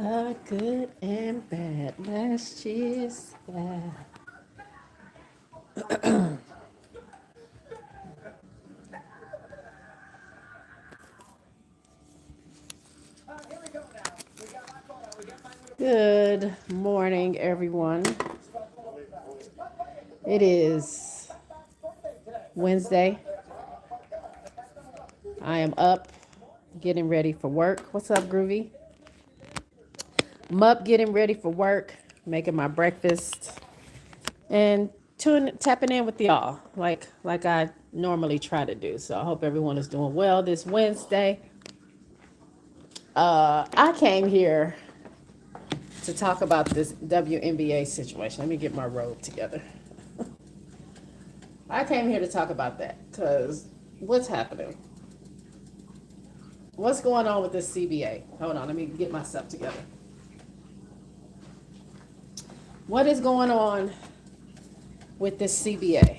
Good and bad. Last year's bad. Good morning, everyone. It is Wednesday. I am up, getting ready for work. What's up, Groovy? I'm up, getting ready for work, making my breakfast, and tapping in with y'all like I normally try to do. So I hope everyone is doing well this Wednesday. I came here to talk about this WNBA situation. Let me get my robe together. I came here to talk about that because what's happening? What's going on with this CBA? Hold on, let me get myself together. What is going on with this CBA?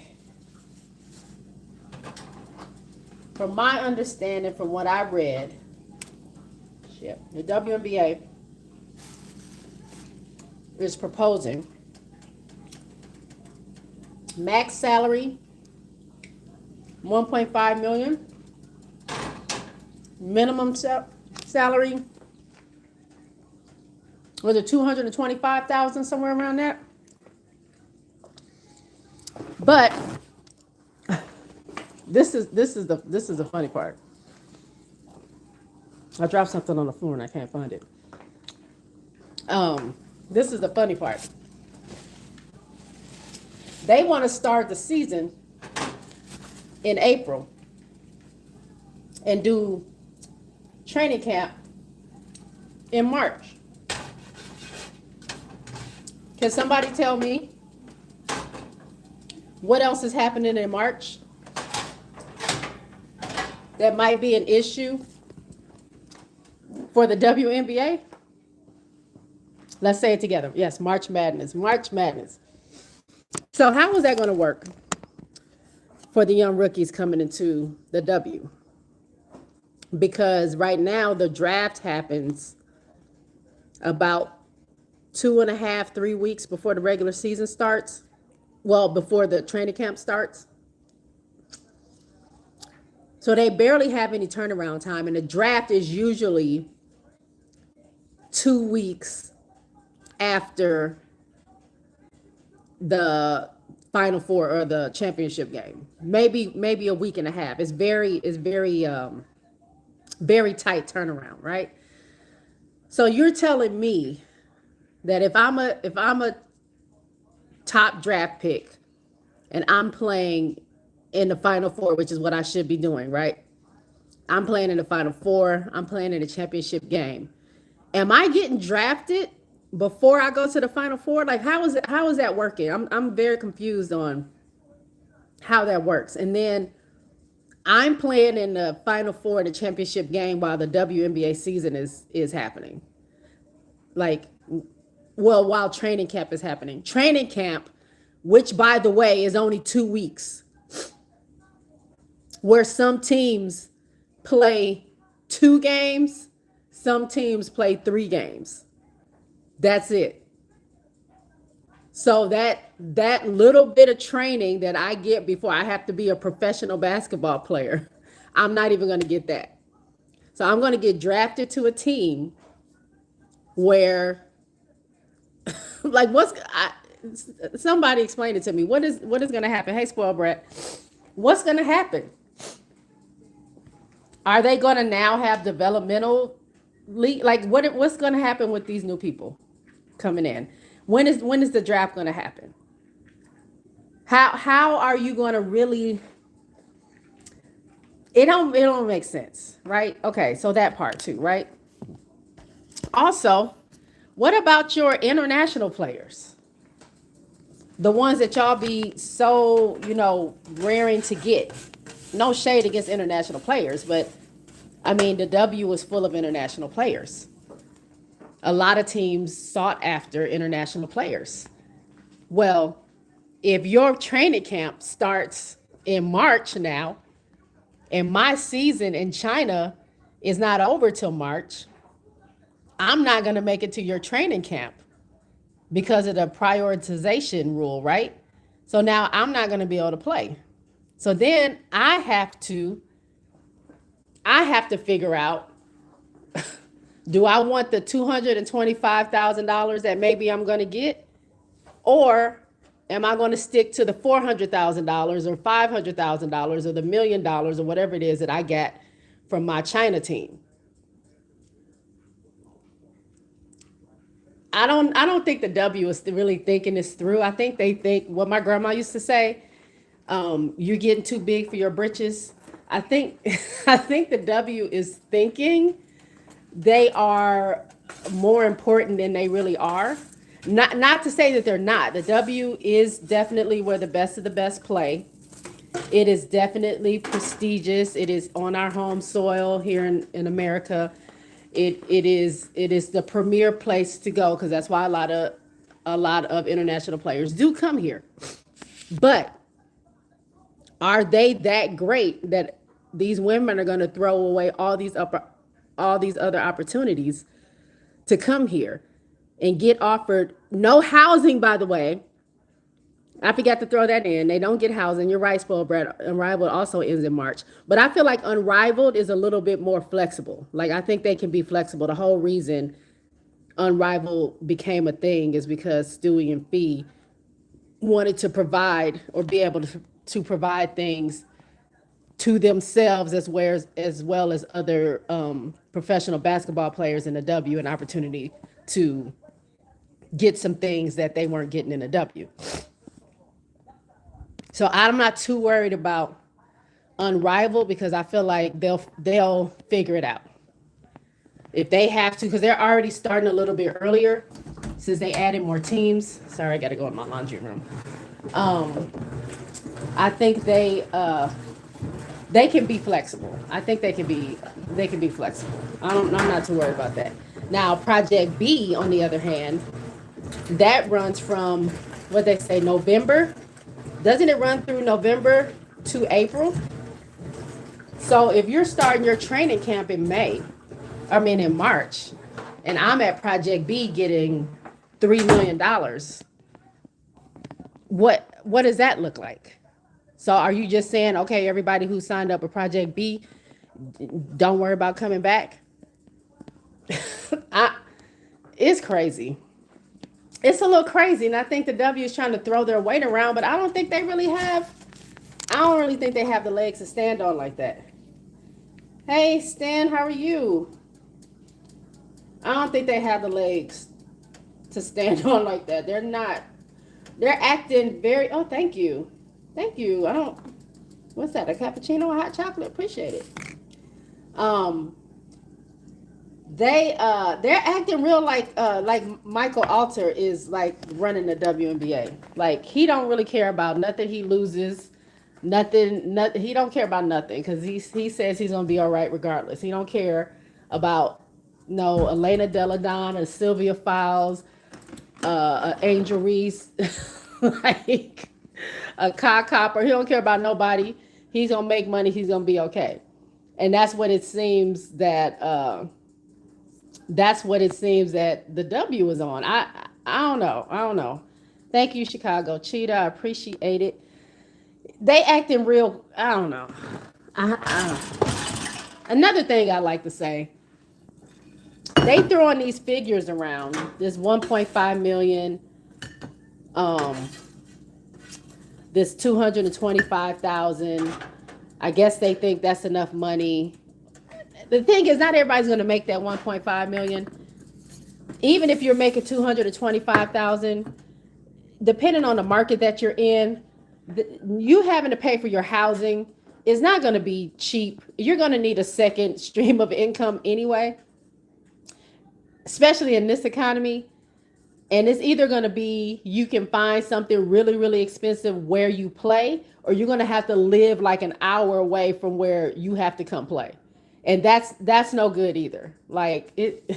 From my understanding, from what I read, the WNBA is proposing max salary $1.5 million, minimum salary was it $225,000, somewhere around that. But this is the funny part. I dropped something on the floor and I can't find it. This is the funny part. They want to start the season in April and do training camp in March. Can somebody tell me what else is happening in March that might be an issue for the WNBA? Let's say it together. Yes, March Madness. March Madness. So how is that going to work for the young rookies coming into the W? Because right now the draft happens about 2.5, 3 weeks before the regular season starts. Well, before the training camp starts. So they barely have any turnaround time. And the draft is usually 2 weeks after the Final Four or the championship game. Maybe a week and a half. It's very tight turnaround, right? So you're telling me that if I'm a top draft pick and I'm playing in the Final Four, which is what I should be doing, right? I'm playing in the Final Four. I'm playing in the championship game. Am I getting drafted before I go to the Final Four? Like, how is that working? I'm very confused on how that works. And then I'm playing in the Final Four in the championship game while the WNBA season is happening. Like, well, while training camp is happening. Training camp, which by the way is only 2 weeks, where some teams play 2 games, some teams play 3 games. That's it. So that little bit of training that I get before I have to be a professional basketball player, I'm not even going to get that. So I'm going to get drafted to a team where, like, somebody explain it to me. What is going to happen? Hey, spoiled brat, what's going to happen? Are they going to now have developmental league? Like, what's going to happen with these new people coming in? When is the draft going to happen? How are you going to really? It don't make sense, right? Okay, so that part too, right? Also, what about your international players? The ones that y'all be so, raring to get. No shade against international players, but I mean, the W is full of international players. A lot of teams sought after international players. Well, if your training camp starts in March now, and my season in China is not over till March, I'm not going to make it to your training camp because of the prioritization rule, right? So now I'm not going to be able to play. So then I have to figure out, do I want the $225,000 that maybe I'm going to get, or am I going to stick to the $400,000 or $500,000 or the $1,000,000 or whatever it is that I get from my China team? I don't think the W is really thinking this through. I think they think what my grandma used to say, you're getting too big for your britches. I think I think the W is thinking they are more important than they really are. Not to say that they're not. The W is definitely where the best of the best play. It is definitely prestigious. It is on our home soil here in America. It is the premier place to go, because that's why a lot of international players do come here. But are they that great that these women are going to throw away all these other opportunities to come here and get offered no housing? By the way, I forgot to throw that in. They don't get housing. You're right, spoiled brat. Unrivaled also ends in March. But I feel like Unrivaled is a little bit more flexible. Like, I think they can be flexible. The whole reason Unrivaled became a thing is because Stewie and Fee wanted to provide, or be able to provide things to themselves, as well as other professional basketball players in the W, an opportunity to get some things that they weren't getting in the W. So I'm not too worried about Unrivaled, because I feel like they'll figure it out if they have to, because they're already starting a little bit earlier since they added more teams. Sorry, I got to go in my laundry room. I think they can be flexible. I think they can be flexible. I'm not too worried about that. Now, Project B, on the other hand, that runs from what they say November. Doesn't it run through November to April? So if you're starting your training camp in March, and I'm at Project B getting $3 million, what does that look like? So are you just saying, okay, everybody who signed up with Project B, don't worry about coming back? I, it's crazy. It's a little crazy, and I think the W is trying to throw their weight around, but I don't think they really have. I don't really think they have the legs to stand on like that. Hey, Stan, how are you? I don't think they have the legs to stand on like that. They're not. They're acting very. Oh, thank you, thank you. I don't. What's that? A cappuccino or hot chocolate? Appreciate it. Um, they're acting real like Michael Alter is like running the WNBA. Like, he don't really care about nothing. He loses nothing. He don't care about nothing, because he says he's gonna be all right regardless. He don't care about no Elena Deladon or Sylvia Fowles, Angel Reese, like a Kai Copper. He don't care about nobody. He's gonna make money. He's gonna be okay. And that's what it seems that the W is on. I don't know. I don't know. Thank you, Chicago Cheetah. I appreciate it. They acting real. I don't know. Another thing I like to say, they throwing these figures around. This 1.5 million, this 225,000. I guess they think that's enough money. The thing is, not everybody's going to make that 1.5 million. Even if you're making 225,000, depending on the market that you're in, you having to pay for your housing is not going to be cheap. You're going to need a second stream of income anyway, especially in this economy. And it's either going to be, you can find something really, really expensive where you play, or you're going to have to live like an hour away from where you have to come play. And that's no good either. Like, it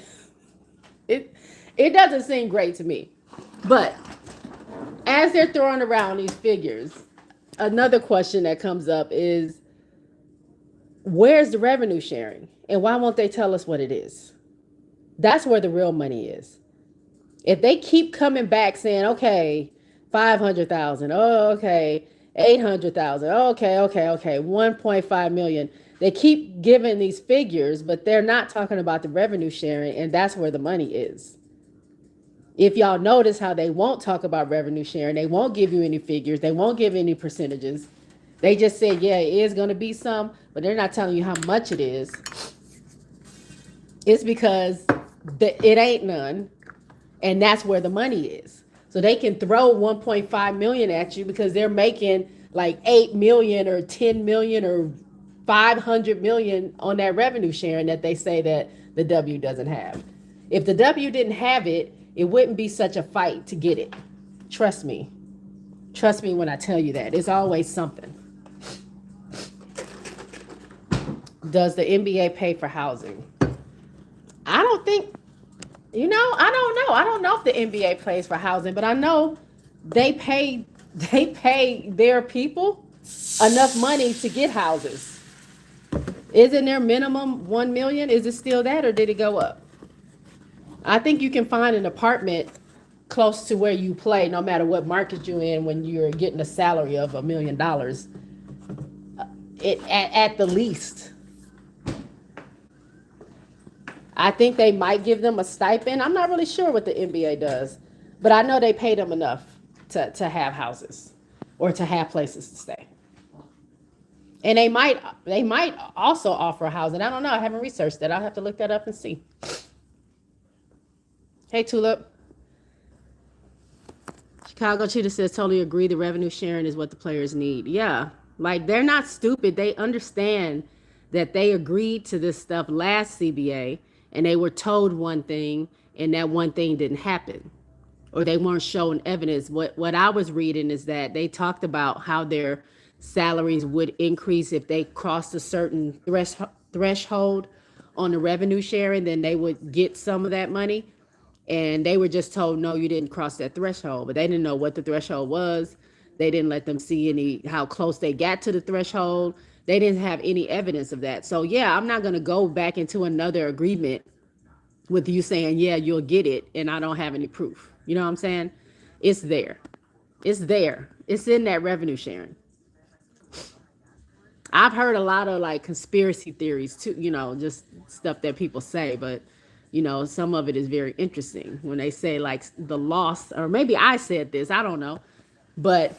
doesn't seem great to me. But as they're throwing around these figures, another question that comes up is, where's the revenue sharing? And why won't they tell us what it is? That's where the real money is. If they keep coming back saying, okay, 500,000, oh, okay, 800,000, okay, 1.5 million. They keep giving these figures, but they're not talking about the revenue sharing, and that's where the money is. If y'all notice how they won't talk about revenue sharing, they won't give you any figures, they won't give any percentages. They just say, yeah, it is going to be some, but they're not telling you how much it is. It's because it ain't none, and that's where the money is. So they can throw 1.5 million at you because they're making like 8 million or 10 million or 500 million on that revenue sharing that they say that the W doesn't have. If the W didn't have it, it wouldn't be such a fight to get it. Trust me. Trust me when I tell you that. It's always something. Does the NBA pay for housing? I don't think, I don't know. I don't know if the NBA pays for housing, but I know they pay their people enough money to get houses. Isn't their minimum 1 million? Is it still that, or did it go up? I think you can find an apartment close to where you play, no matter what market you're in, when you're getting a salary of $1 million. At the least. I think they might give them a stipend. I'm not really sure what the NBA does, but I know they pay them enough to have houses or to have places to stay. And they might also offer housing. I don't know. I haven't researched that. I'll have to look that up and see. Hey, Tulip. Chicago Cheetah says, totally agree. The revenue sharing is what the players need. Yeah. Like, they're not stupid. They understand that they agreed to this stuff last CBA and they were told one thing and that one thing didn't happen, or they weren't showing evidence. What I was reading is that they talked about how their salaries would increase if they crossed a certain threshold on the revenue sharing, then they would get some of that money. And they were just told, no, you didn't cross that threshold, but they didn't know what the threshold was. They didn't let them see how close they got to the threshold. They didn't have any evidence of that. So yeah, I'm not going to go back into another agreement with you saying, yeah, you'll get it, and I don't have any proof. You know what I'm saying? It's there. It's there. It's in that revenue sharing. I've heard a lot of like conspiracy theories too, just stuff that people say, but some of it is very interesting when they say like the loss, or maybe I said this, I don't know, but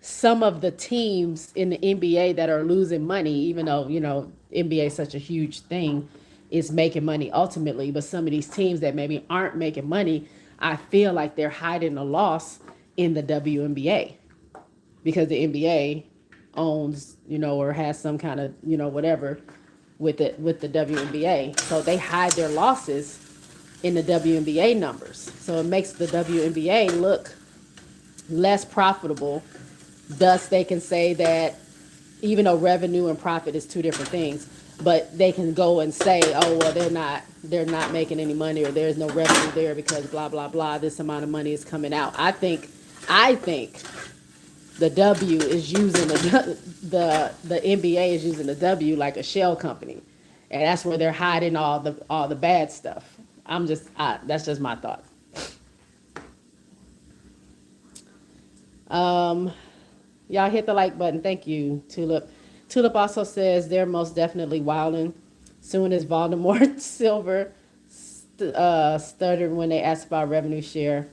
some of the teams in the NBA that are losing money, even though, NBA is such a huge thing, is making money ultimately. But some of these teams that maybe aren't making money, I feel like they're hiding a loss in the WNBA because the NBA owns, or has some kind of, whatever with the WNBA. So they hide their losses in the WNBA numbers. So it makes the WNBA look less profitable. Thus, they can say that even though revenue and profit is two different things, but they can go and say, oh, well, they're not making any money, or there's no revenue there because blah, blah, blah, this amount of money is coming out. I think the W is using the NBA is using the W like a shell company, and that's where they're hiding all the bad stuff. That's just my thought. Y'all hit the like button. Thank you, Tulip. Tulip also says they're most definitely wildin'. Soon as Voldemort Silver stuttered when they asked about revenue share,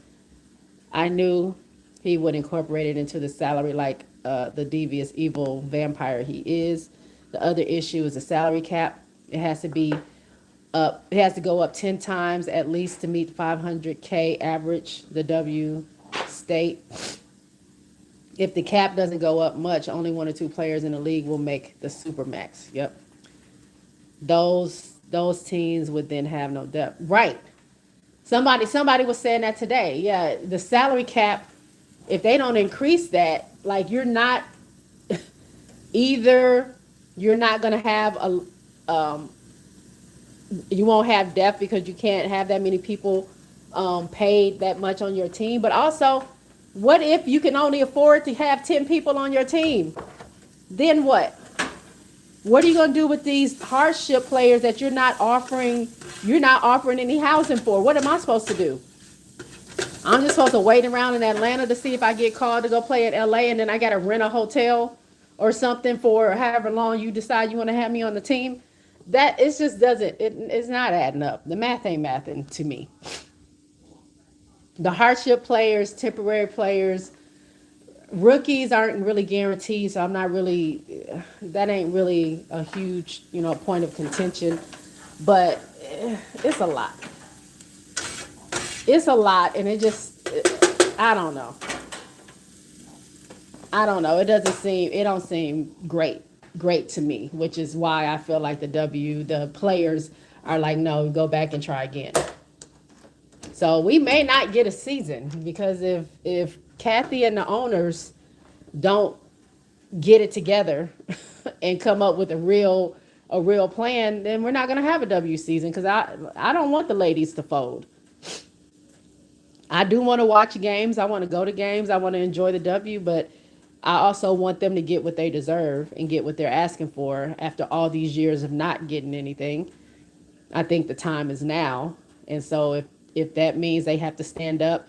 I knew he would incorporate it into the salary like the devious, evil vampire he is. The other issue is the salary cap. It has to be up. It has to go up 10 times at least to meet 500K average, the W state. If the cap doesn't go up much, only 1 or 2 players in the league will make the supermax. Yep. Those teams would then have no depth. Right. Somebody was saying that today. Yeah, the salary cap, if they don't increase that, like you're not going to have you won't have depth because you can't have that many people paid that much on your team. But also, what if you can only afford to have 10 people on your team? Then what? What are you going to do with these hardship players that you're not offering you're not offering any housing for. What am I supposed to do? I'm just supposed to wait around in Atlanta to see if I get called to go play at LA, and then I got to rent a hotel or something for however long you decide you want to have me on the team. That it just doesn't. It's not adding up. The math ain't mathing to me. The hardship players, temporary players, rookies aren't really guaranteed, so I'm not really. That ain't really a huge, point of contention. But it's a lot. It's a lot, and it just. I don't know. It don't seem great to me, which is why I feel like the players are like, no, go back and try again. So we may not get a season because if Kathy and the owners don't get it together and come up with a real plan, then we're not going to have a W season because I don't want the ladies to fold. I do want to watch games. I want to go to games. I want to enjoy the W, but I also want them to get what they deserve and get what they're asking for after all these years of not getting anything. I think the time is now. And so if that means they have to stand up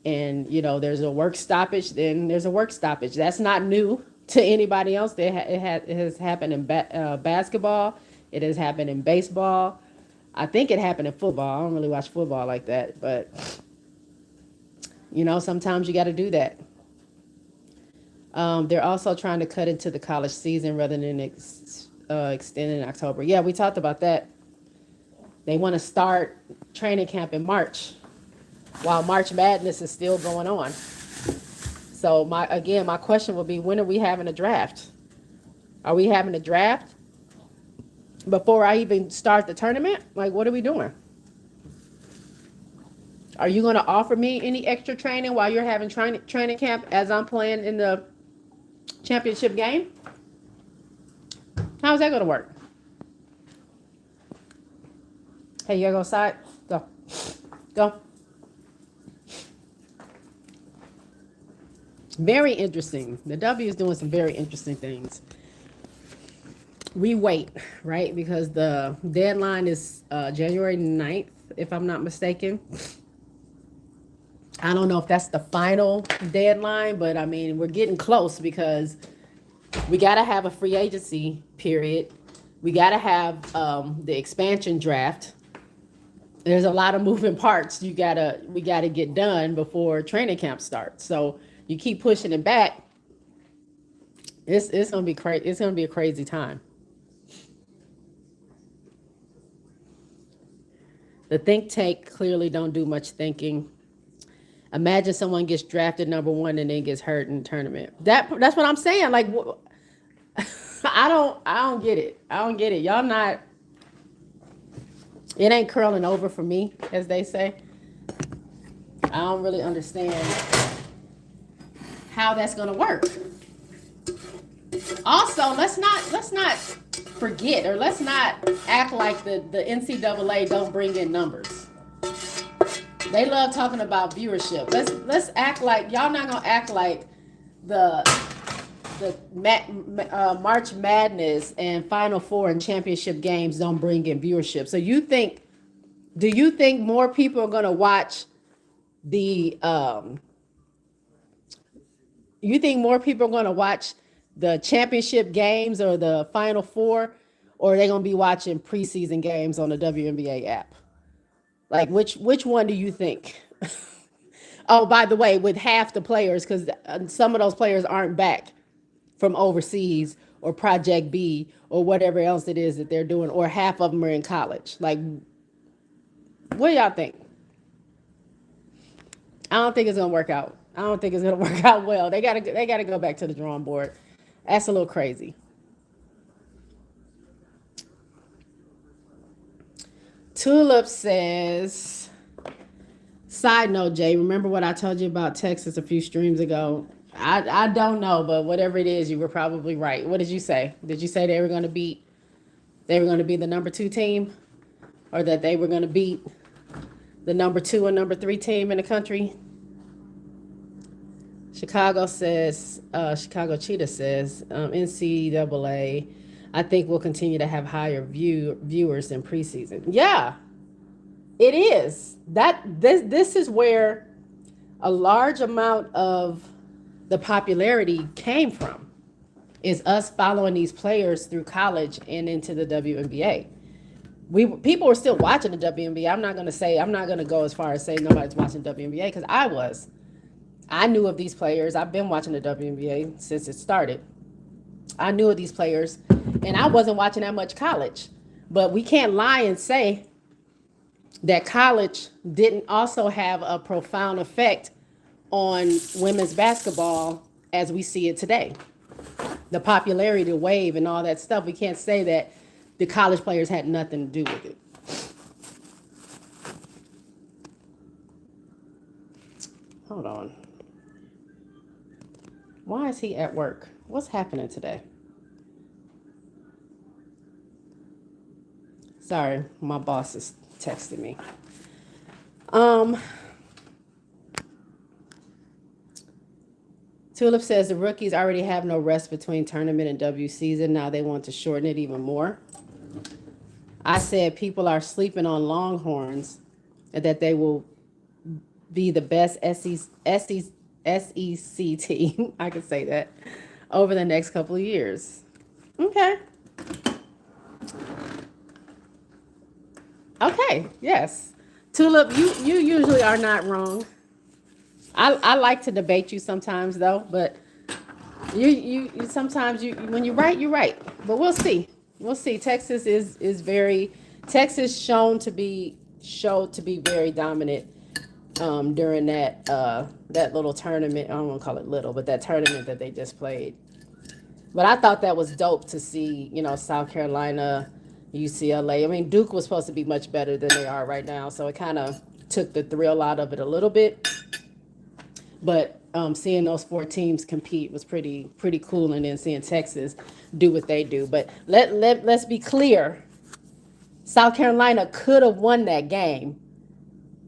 and, there's a work stoppage, then there's a work stoppage. That's not new to anybody else. It has happened in basketball. It has happened in baseball. I think it happened in football. I don't really watch football like that, but sometimes you got to do that. They're also trying to cut into the college season rather than extend in October. Yeah, we talked about that. They want to start training camp in March while March Madness is still going on. So my question would be, when are we having a draft? Are we having a draft before I even start the tournament? Like, what are we doing? Are you going to offer me any extra training while you're having training camp as I'm playing in the championship game? How's that going to work? Hey, you gotta go outside? Go. Very interesting. The W is doing some very interesting things. We wait, right? Because the deadline is January 9th, if I'm not mistaken. I don't know if that's the final deadline, but I mean, we're getting close because we got to have a free agency period. We got to have the expansion draft. There's a lot of moving parts we gotta get done before training camp starts. So you keep pushing it back. It's gonna be crazy. It's gonna be a crazy time. The think tank clearly don't do much thinking. Imagine someone gets drafted number 1 and then gets hurt in the tournament. That's what I'm saying. Like, I don't get it. I don't get it. Y'all not. It ain't curling over for me, as they say. I don't really understand how that's gonna work. Also, let's not forget, or let's not act like the NCAA don't bring in numbers. They love talking about viewership. Let's act like y'all not gonna act like the March Madness and Final Four and championship games don't bring in viewership. So do you think more people are gonna watch the you think more people are gonna watch the championship games or the Final Four, or are they gonna be watching preseason games on the WNBA app? Like, which one do you think? Oh, by the way, with half the players, because some of those players aren't back from overseas or Project B or whatever else it is that they're doing, or half of them are in college. Like, what do y'all think? I don't think it's gonna work out. I don't think it's gonna work out well. They gotta go back to the drawing board. That's a little crazy. Tulip says, side note, Jay, remember what I told you about Texas a few streams ago? I don't know, but whatever it is, you were probably right. What did you say? Did you say they were going to be the number 2 team, or that they were going to beat the number 2 and number 3 team in the country? Chicago Cheetah says, NCAA, I think we'll continue to have higher viewers in preseason. Yeah, It is that this is where a large amount of the popularity came from, is us following these players through college and into the WNBA. People were still watching the WNBA. I'm not gonna go as far as say nobody's watching WNBA, because I was. I knew of these players. I've been watching the WNBA since it started. I knew of these players, and I wasn't watching that much college. But we can't lie and say that college didn't also have a profound effect on women's basketball as we see it today. The popularity, the wave, and all that stuff. We can't say that the college players had nothing to do with it. Hold on. Why is he at work? What's happening today? Sorry, my boss is texting me. Tulip says the rookies already have no rest between tournament and W season. Now they want to shorten it even more. I said people are sleeping on Longhorns and that they will be the best SEC team. I can say that over the next couple of years. Okay. Okay. Yes. Tulip, you usually are not wrong. I like to debate you sometimes though, but you sometimes you when you're right, you're right. But we'll see. We'll see. Texas showed to be very dominant during that little tournament. I don't want to call it little, but that tournament that they just played. But I thought that was dope to see, South Carolina, UCLA. I mean, Duke was supposed to be much better than they are right now, so it kind of took the thrill out of it a little bit. But seeing those four teams compete was pretty cool, and then seeing Texas do what they do. But let's be clear, South Carolina could have won that game.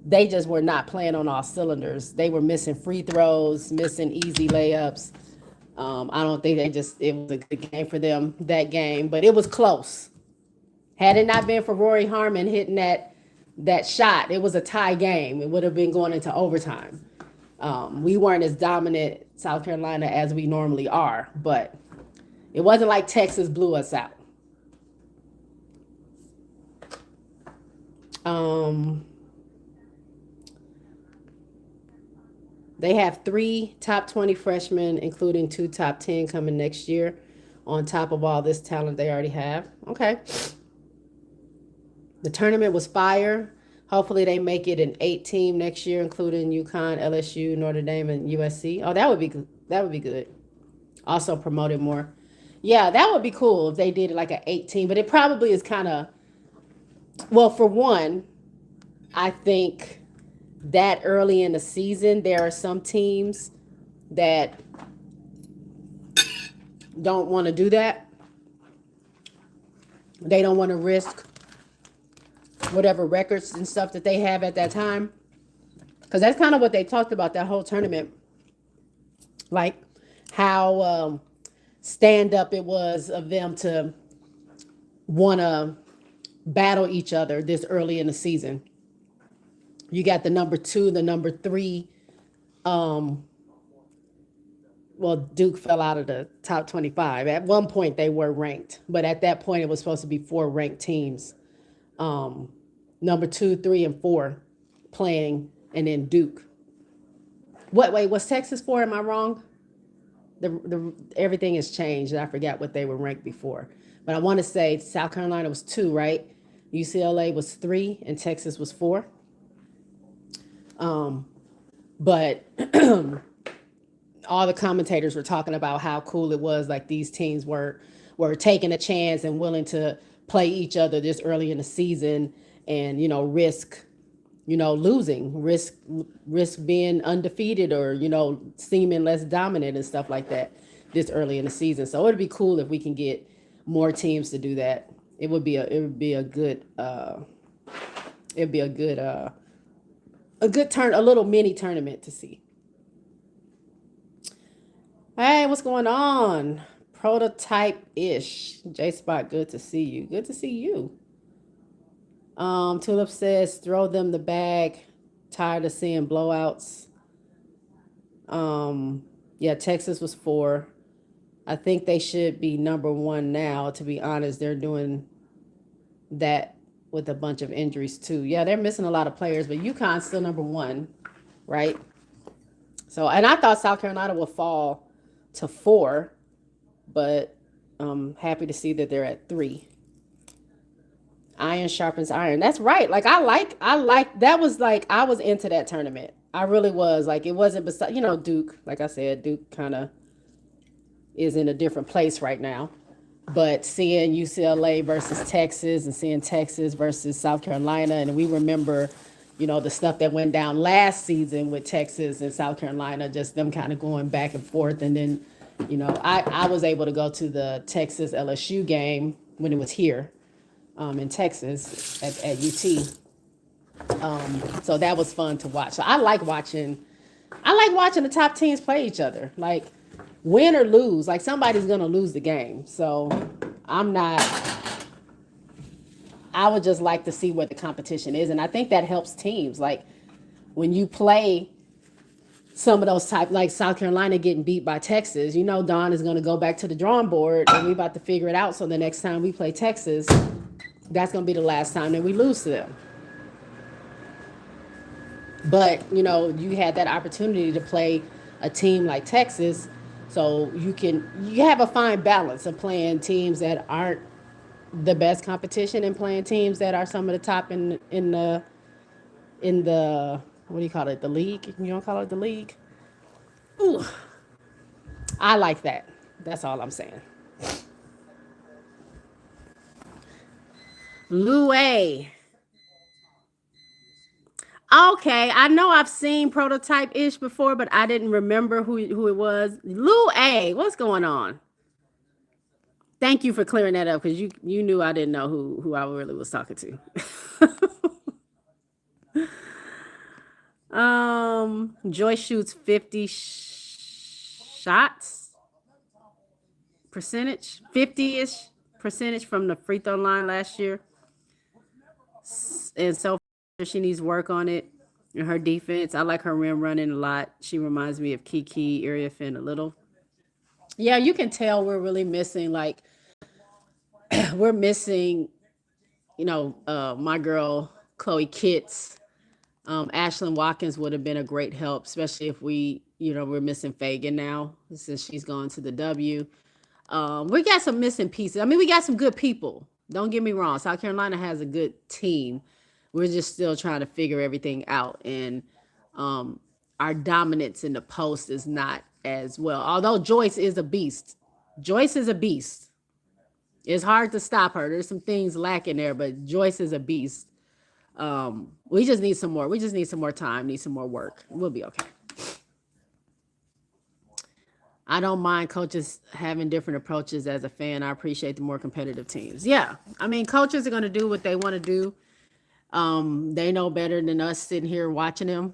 They just were not playing on all cylinders. They were missing free throws, missing easy layups. I don't think it was a good game for them that game, but it was close. Had it not been for Rory Harmon hitting that shot, it was a tie game. It would have been going into overtime. We weren't as dominant, South Carolina, as we normally are, but it wasn't like Texas blew us out. They have 3 top 20 freshmen, including 2 top 10 coming next year, on top of all this talent they already have. Okay. The tournament was fire. Hopefully they make it an 8-team next year, including UConn, LSU, Notre Dame, and USC. Oh, that would be good. That would be good. Also promote it more. Yeah, that would be cool if they did it like an 8-team, but it probably is kind of, well, for one, I think that early in the season, there are some teams that don't want to do that. They don't want to risk whatever records and stuff that they have at that time. Because that's kind of what they talked about that whole tournament. Like how stand up it was of them to want to battle each other this early in the season. You got the number 2, the number 3. Well, Duke fell out of the top 25. At one point, they were ranked, but at that point, it was supposed to be 4 ranked teams. Number 2, 3, and 4 playing, and then Duke. Wait, was Texas 4? Am I wrong? The everything has changed. I forgot what they were ranked before, but I want to say South Carolina was 2, right? UCLA was 3, and Texas was 4. But all the commentators were talking about how cool it was, like these teams were taking a chance and willing to play each other this early in the season, and risk losing, risk being undefeated, or seeming less dominant and stuff like that this early in the season. So it'd be cool if we can get more teams to do that. It would be a good a little mini tournament to see. Hey, what's going on? Prototype-ish. JSpot, good to see you. Good to see you. Tulip says, throw them the bag. Tired of seeing blowouts. Yeah, Texas was 4. I think they should be number 1 now. To be honest, they're doing that with a bunch of injuries too. Yeah, they're missing a lot of players, but UConn's still number 1, right? So, and I thought South Carolina would fall to 4, but I'm happy to see that they're at 3. Iron sharpens iron. That's right. Like I like that was like I was into that tournament. I really was. Like it wasn't beside Duke. Like I said, Duke kind of is in a different place right now. But seeing UCLA versus Texas and seeing Texas versus South Carolina, and we remember, the stuff that went down last season with Texas and South Carolina, just them kind of going back and forth. And then, I was able to go to the Texas LSU game when it was here in Texas at UT. So that was fun to watch. So I like watching the top teams play each other. Like win or lose, like somebody's gonna lose the game. So I'm not. I would just like to see what the competition is, and I think that helps teams. Like when you play some of those type, like South Carolina getting beat by Texas, Don is gonna go back to the drawing board, and we about to figure it out. So the next time we play Texas, that's gonna be the last time that we lose to them. But you had that opportunity to play a team like Texas, so you have a fine balance of playing teams that aren't the best competition and playing teams that are some of the top in the what do you call it, the league? You don't call it the league? Ooh, I like that. That's all I'm saying. Lou A. Okay, I know I've seen prototype ish before, but I didn't remember who it was. Lou A, what's going on? Thank you for clearing that up because you knew I didn't know who I really was talking to. Joyce shoots 50 shots percentage, 50ish percentage from the free throw line last year, and so she needs work on it. And her defense, I like her rim running a lot. She reminds me of Kiki Iriafen a little. Yeah, you can tell we're really missing. Like we're missing, my girl Chloe Kitts. Ashlyn Watkins would have been a great help, especially if we're missing Fagan now since she's gone to the W. We got some missing pieces. I mean, we got some good people. Don't get me wrong. South Carolina has a good team. We're just still trying to figure everything out. And our dominance in the post is not as well. Although Joyce is a beast. Joyce is a beast. It's hard to stop her. There's some things lacking there, but Joyce is a beast. We just need some more. We just need some more time, need some more work. We'll be okay. I don't mind coaches having different approaches as a fan. I appreciate the more competitive teams. Yeah. I mean, coaches are going to do what they want to do. They know better than us sitting here watching them.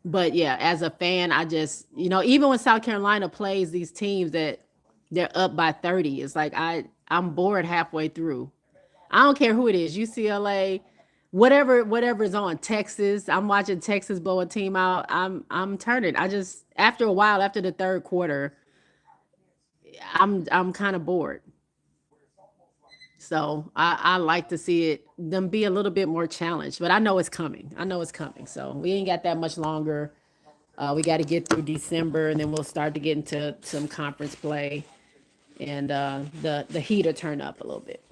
But yeah, as a fan, I just, even when South Carolina plays these teams that they're up by 30, it's like I'm bored halfway through. I don't care who it is, UCLA, whatever's on, Texas. I'm watching Texas blow a team out. I'm turning. I just after a while, after the third quarter, I'm kind of bored. So I like to see them be a little bit more challenged, but I know it's coming. I know it's coming. So we ain't got that much longer. We got to get through December, and then we'll start to get into some conference play, and the heat will turn up a little bit.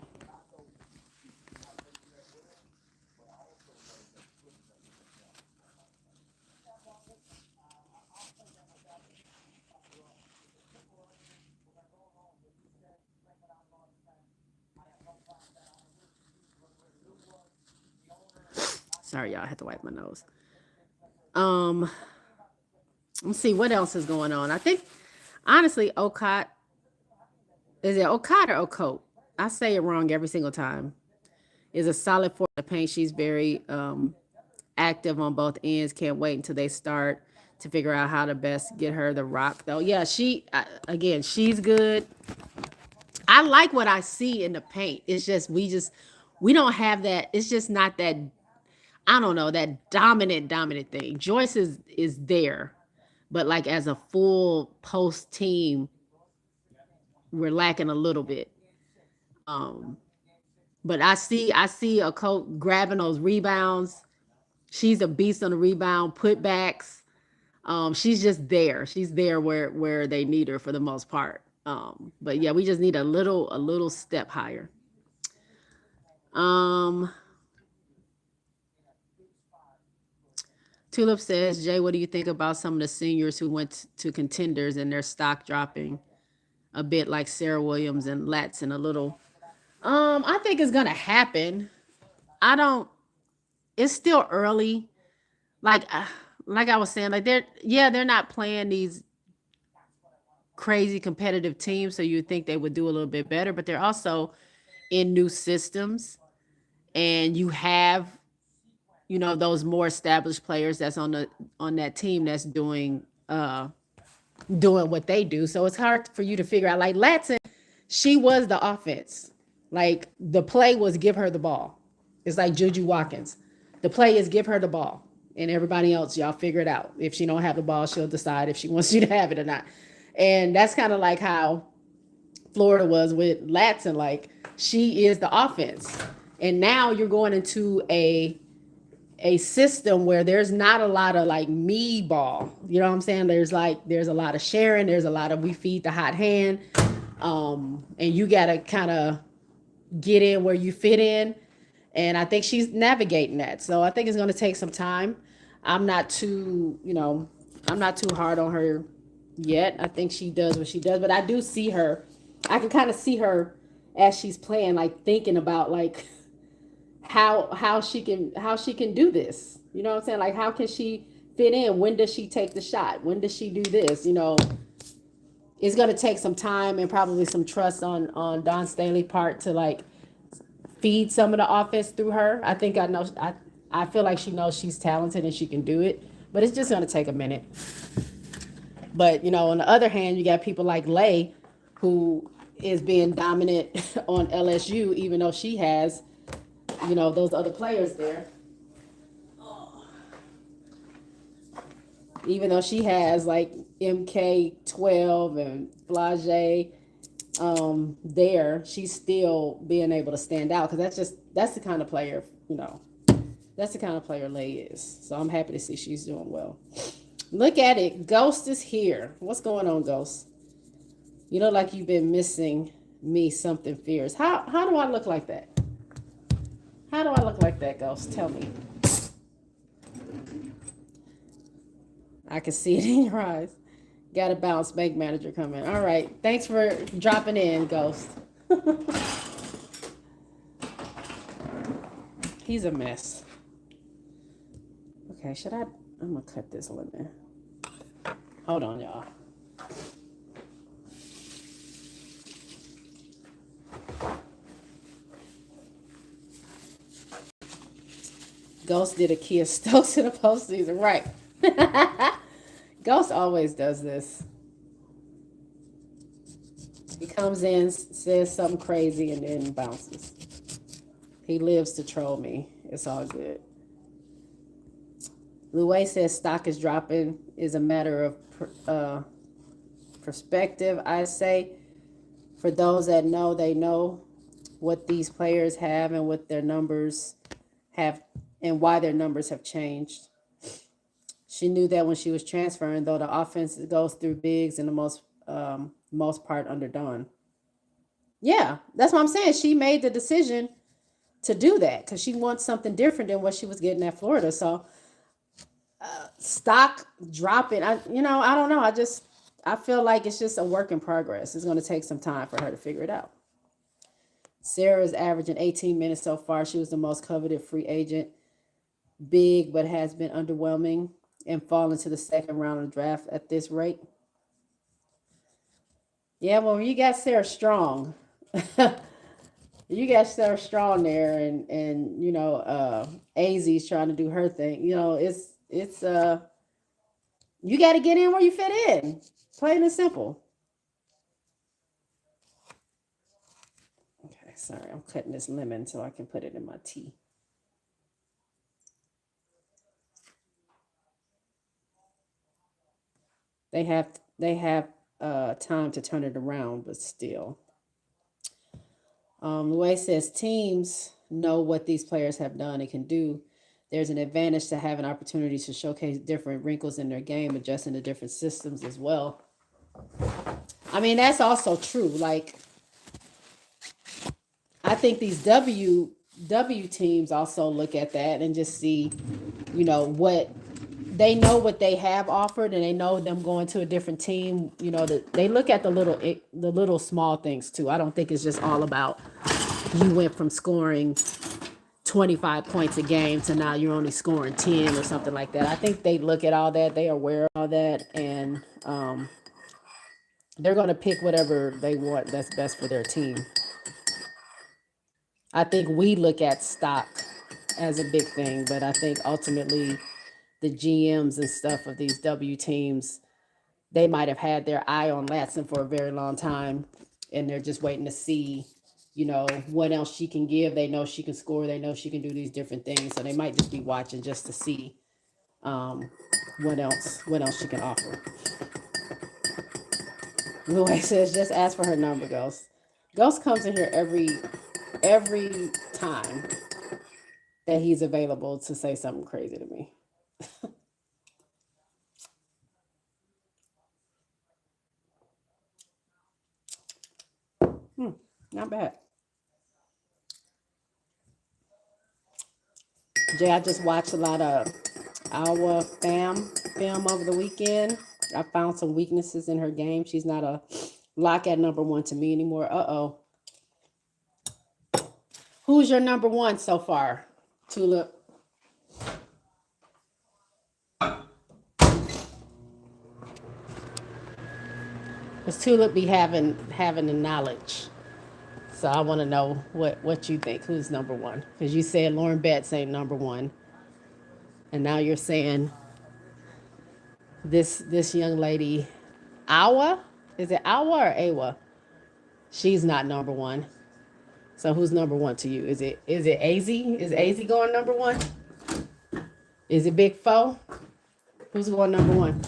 Sorry, y'all. I had to wipe my nose. Um, let's see what else is going on. I think honestly, Okot is it Okot or Okot? I say it wrong every single time. Is a solid for the paint. She's very active on both ends. Can't wait until they start to figure out how to best get her the rock though. Yeah, again, she's good. I like what I see in the paint. It's just we just We don't have that. It's just not that, I don't know, that dominant thing. Joyce is there, but like as a full post team, we're lacking a little bit. Um, but I see a coach grabbing those rebounds. She's a beast on the rebound, putbacks. She's just there. She's there where they need her for the most part. But yeah, we just need a little step higher. Um, Tulip says, Jay, what do you think about some of the seniors who went to contenders and their stock dropping a bit, like Sarah Williams and Latson a little? I think it's gonna happen. I don't. It's still early. Like, like I was saying, like they're not playing these crazy competitive teams, so you'd think they would do a little bit better. But they're also in new systems, and you have those more established players that's on that team that's doing what they do. So it's hard for you to figure out. Like Latson, she was the offense. Like the play was give her the ball. It's like Juju Watkins. The play is give her the ball. And everybody else, y'all figure it out. If she don't have the ball, she'll decide if she wants you to have it or not. And that's kind of like how Florida was with Latson. Like she is the offense. And now you're going into a system where there's not a lot of like me ball. You know what I'm saying? There's a lot of sharing. There's a lot of we feed the hot hand. And you got to kind of get in where you fit in. And I think she's navigating that. So I think it's going to take some time. I'm not too, I'm not too hard on her yet. I think she does what she does, but I do see her. I can kind of see her as she's playing, like thinking about like how she can do this. You know what I'm saying? Like how can she fit in? When does she take the shot? When does she do this? It's going to take some time and probably some trust on Dawn Staley part to like feed some of the offense through her. I think I feel like she knows she's talented and she can do it, but it's just going to take a minute. But on the other hand, you got people like Lay, who is being dominant on LSU, even though she has those other players there. Even though she has like MK12 and Flage there, she's still being able to stand out because that's the kind of player, that's the kind of player Lay is. So I'm happy to see she's doing well. Look at it. Ghost is here. What's going on, Ghost? You look like you've been missing me something fierce. How do I look like that? How do I look like that, Ghost? Tell me. I can see it in your eyes. Got a bounce bank manager coming. All right. Thanks for dropping in, Ghost. He's a mess. Okay, I'm going to cut this one there. Hold on, y'all. Ghost did a Kia Stokes in the postseason. Right. Ghost always does this. He comes in, says something crazy, and then bounces. He lives to troll me. It's all good. Louis says stock is dropping is a matter of perspective. I say for those that know, they know what these players have and what their numbers have and why their numbers have changed. She knew that when she was transferring, though the offense goes through bigs in the most part under Dawn. Yeah, that's what I'm saying. She made the decision to do that because she wants something different than what she was getting at Florida. So stock dropping, I don't know. I feel like it's just a work in progress. It's going to take some time for her to figure it out. Sarah's averaging 18 minutes so far. She was the most coveted free agent. Big, but has been underwhelming and fallen to the second round of the draft at this rate. Yeah, well, you got Sarah Strong. You got Sarah Strong there, and AZ's trying to do her thing. It's you got to get in where you fit in. Plain and simple. Okay, Sorry, I'm cutting this lemon so I can put it in my tea. They have time to turn it around, but still. The way it says teams know what these players have done and can do. There's an advantage to having opportunities to showcase different wrinkles in their game, adjusting to different systems as well. I mean, that's also true. Like, I think these W teams also look at that and just see, what they know what they have offered, and they know them going to a different team. They look at the little small things too. I don't think it's just all about you went from scoring 25 points a game to now you're only scoring 10 or something like that. I think they look at all that, they are aware of all that, and they're going to pick whatever they want that's best for their team. I think we look at stock as a big thing, but I think ultimately the GMs and stuff of these W teams, they might have had their eye on Latson for a very long time, and they're just waiting to see, what else she can give. They know she can score. They know she can do these different things, so they might just be watching just to see what else she can offer. Louis says, just ask for her number, Ghost. Ghost comes in here every time that he's available to say something crazy to me. Not bad. Jay, I just watched a lot of our film over the weekend. I found some weaknesses in her game. She's not a lock at number one to me anymore. Uh-oh. Who's your number one so far, Tulip? Because Tulip be having the knowledge. So I want to know what you think. Who's number one? Because you said Lauren Betts ain't number one, and now you're saying this young lady, Awa, is it Awa or Awa? She's not number one. So who's number one to you? Is it AZ? Is AZ going number one? Is it Big Foe? Who's going number one?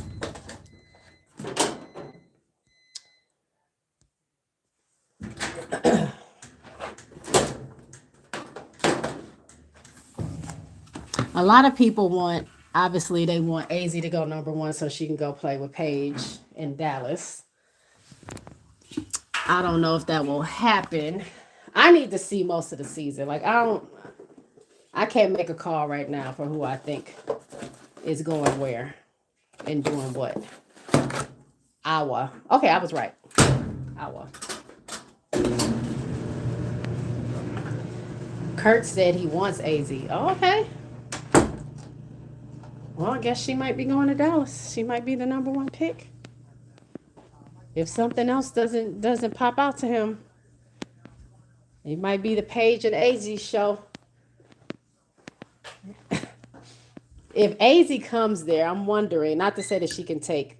A lot of people obviously they want AZ to go number one so she can go play with Paige in Dallas. I don't know if that will happen. I need to see most of the season. Like, I can't make a call right now for who I think is going where and doing what. Awa. Okay, I was right. Awa. Kurt said he wants AZ. Oh, okay. Well, I guess she might be going to Dallas. She might be the number one pick. If something else doesn't pop out to him, it might be the Paige and AZ show. If AZ comes there, I'm wondering, not to say that she can take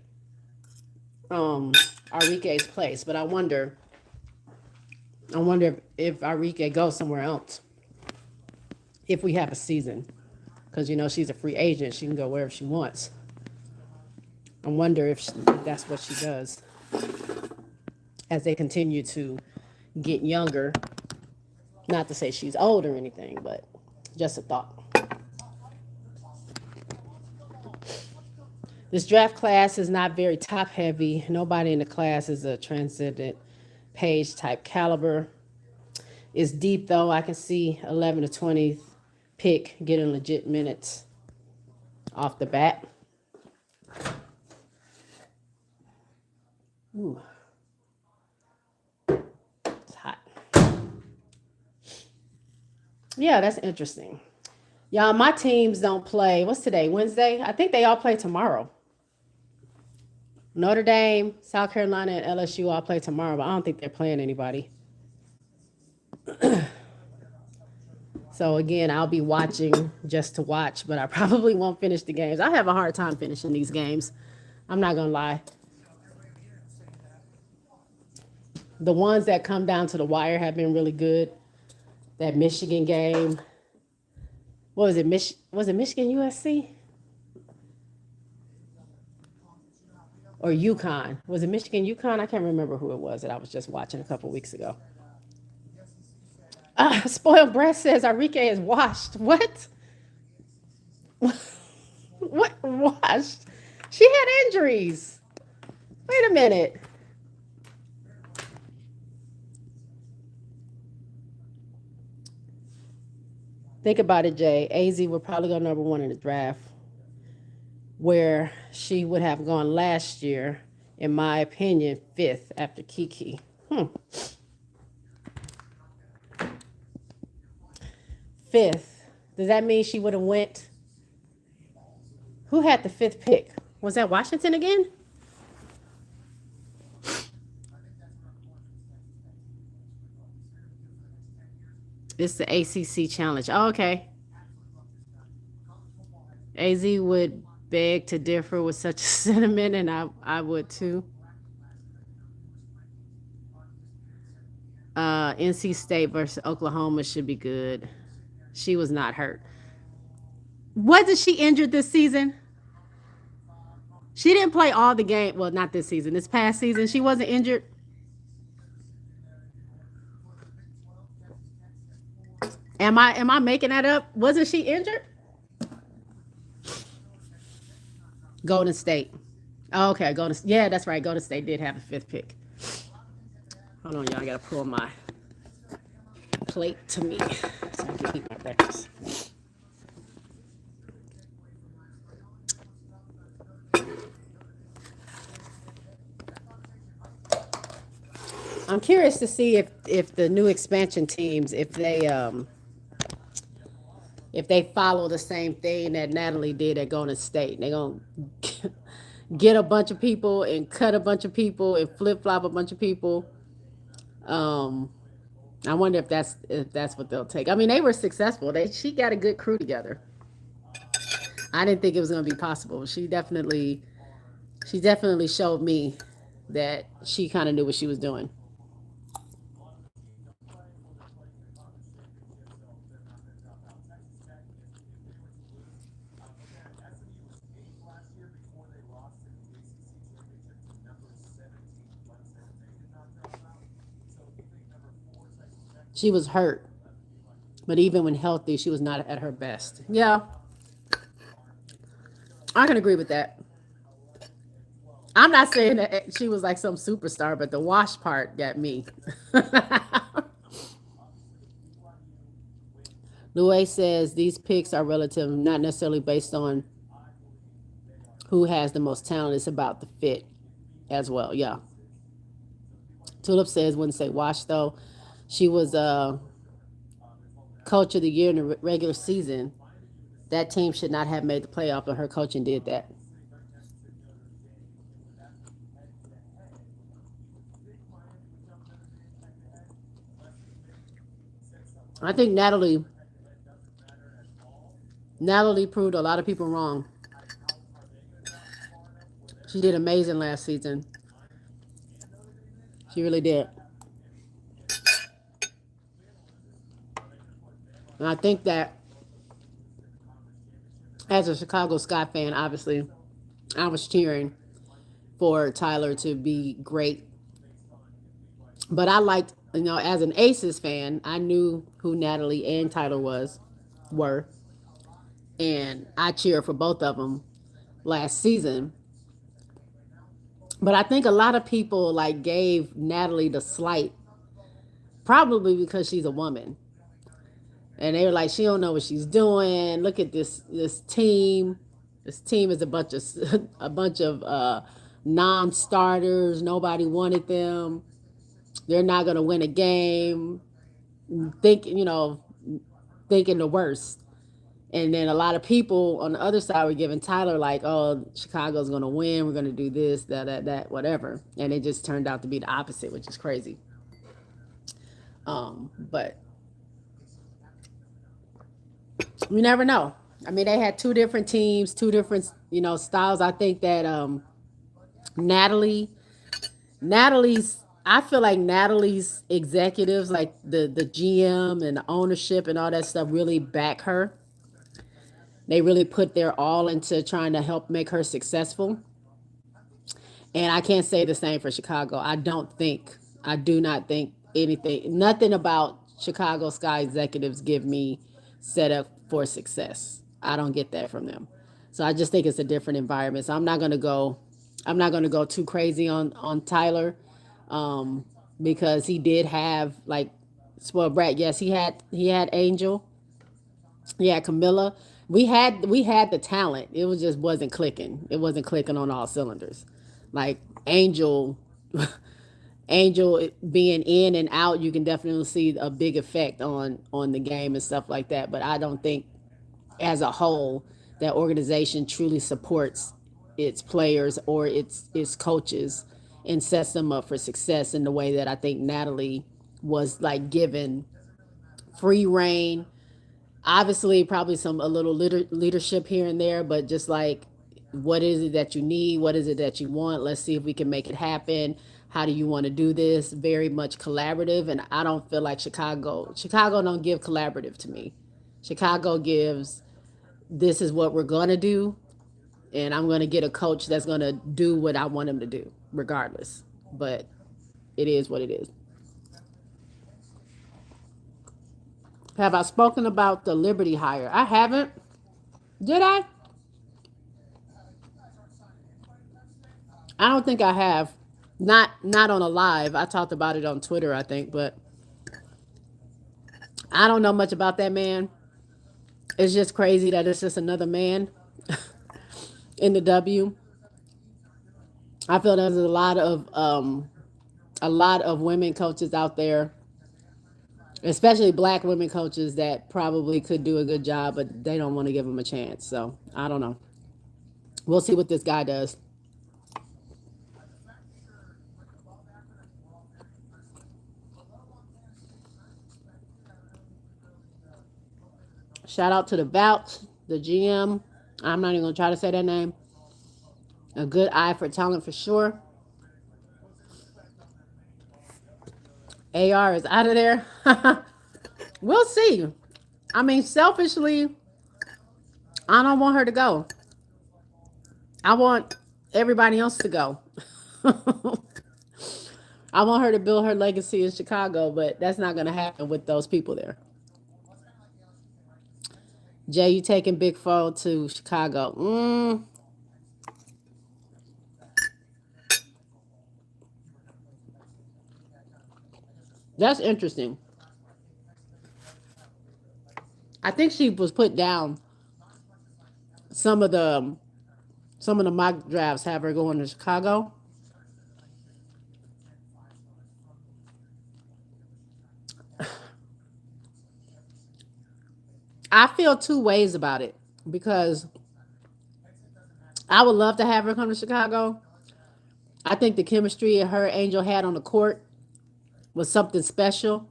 Arike's place, but I wonder if Arike goes somewhere else if we have a season. Because, she's a free agent. She can go wherever she wants. I wonder if that's what she does as they continue to get younger. Not to say she's old or anything, but just a thought. This draft class is not very top heavy. Nobody in the class is a transcendent Page type caliber. It's deep though. I can see 11 to 20 pick getting legit minutes off the bat. Ooh. It's hot. Yeah, that's interesting. Y'all, my teams don't play. What's today? Wednesday? I think they all play tomorrow. Notre Dame, South Carolina, and LSU all play tomorrow, but I don't think they're playing anybody. So again, I'll be watching just to watch, but I probably won't finish the games. I have a hard time finishing these games. I'm not going to lie. The ones that come down to the wire have been really good. that Michigan game. What was it? Was it Michigan USC or UConn? Was it Michigan UConn? I can't remember who it was that I was just watching a couple weeks ago. Spoiled breast says Arike is washed. What? What washed? She had injuries. Wait a minute. Think about it, Jay. AZ would probably go number one in the draft, where she would have gone last year, in my opinion, fifth after Kiki. Fifth. Does that mean she would have went? Who had the fifth pick? Was that Washington again? It's the ACC challenge. Oh, okay. AZ would beg to differ with such a sentiment, and I would too. NC State versus Oklahoma should be good. She was not hurt. Wasn't she injured this season? She didn't play all the game. Well, not this season. This past season, she wasn't injured. Am I making that up? Wasn't she injured? Golden State. Oh, okay, yeah, that's right. Golden State did have the fifth pick. Hold on, y'all. I gotta pull my plate to me so I can eat my breakfast. I'm curious to see if the new expansion teams, if they follow the same thing that Natalie did at Golden State. They're gonna get a bunch of people and cut a bunch of people and flip flop a bunch of people. I wonder if that's what they'll take. I mean, they were successful. She got a good crew together. I didn't think it was gonna be possible. She definitely showed me that she kind of knew what she was doing. She was hurt, but even when healthy, she was not at her best. Yeah, I can agree with that. I'm not saying that she was like some superstar, but the wash part got me. Louis says these picks are relative, not necessarily based on who has the most talent. It's about the fit as well. Yeah. Tulip says wouldn't say wash though. She was coach of the year in the regular season. That team should not have made the playoff, but her coaching did that. I think Natalie proved a lot of people wrong. She did amazing last season. She really did. And I think that as a Chicago Sky fan, obviously, I was cheering for Tyler to be great. But I liked, as an Aces fan, I knew who Natalie and Tyler were. And I cheered for both of them last season. But I think a lot of people gave Natalie the slight, probably because she's a woman. And they were like, she don't know what she's doing. Look at this team. This team is a bunch of non-starters. Nobody wanted them. They're not gonna win a game. Thinking the worst. And then a lot of people on the other side were giving Tyler oh, Chicago's gonna win. We're gonna do this, that, whatever. And it just turned out to be the opposite, which is crazy. But you never know. I mean, they had two different teams, two different, styles. I think that Natalie's I feel like Natalie's executives, like the GM and the ownership and all that stuff, really back her. They really put their all into trying to help make her successful. And I can't say the same for Chicago. I do not think nothing about Chicago Sky executives give me set up for success. I don't get that from them. So I just think it's a different environment. So I'm not gonna go too crazy on Tyler, um, because he did have like spoiled brat. Yes, he had Angel, he had Camilla. We had the talent. It was just wasn't clicking. It wasn't clicking on all cylinders. Like Angel, Angel being in and out, you can definitely see a big effect on the game and stuff like that. But I don't think, as a whole, that organization truly supports its players or its coaches and sets them up for success in the way that I think Natalie was like given free reign. Obviously, probably some a little leadership here and there, but just like, what is it that you need? What is it that you want? Let's see if we can make it happen. How do you want to do this? Very much collaborative, and I don't feel like Chicago don't give collaborative to me. Chicago gives, this is what we're gonna do, and I'm gonna get a coach that's gonna do what I want him to do, regardless. But it is what it is. Have I spoken about the Liberty hire? I haven't. Did I? I don't think I have. Not on a live. I talked about it on Twitter, I think, but I don't know much about that man. It's just crazy that it's just another man in the W. I feel there's a lot of women coaches out there, especially black women coaches, that probably could do a good job, but they don't want to give them a chance. So I don't know. We'll see what this guy does. Shout out to the Vouch, the GM. I'm not even gonna try to say that name. A good eye for talent for sure. AR is out of there. We'll see. I mean, selfishly, I don't want her to go. I want everybody else to go. I want her to build her legacy in Chicago, but that's not going to happen with those people there. Jay, you taking Big Foe to Chicago? That's interesting. I think she was put down. Some of the some of the mock drafts have her going to Chicago. I feel two ways about it because I would love to have her come to Chicago. I think the chemistry her Angel had on the court was something special.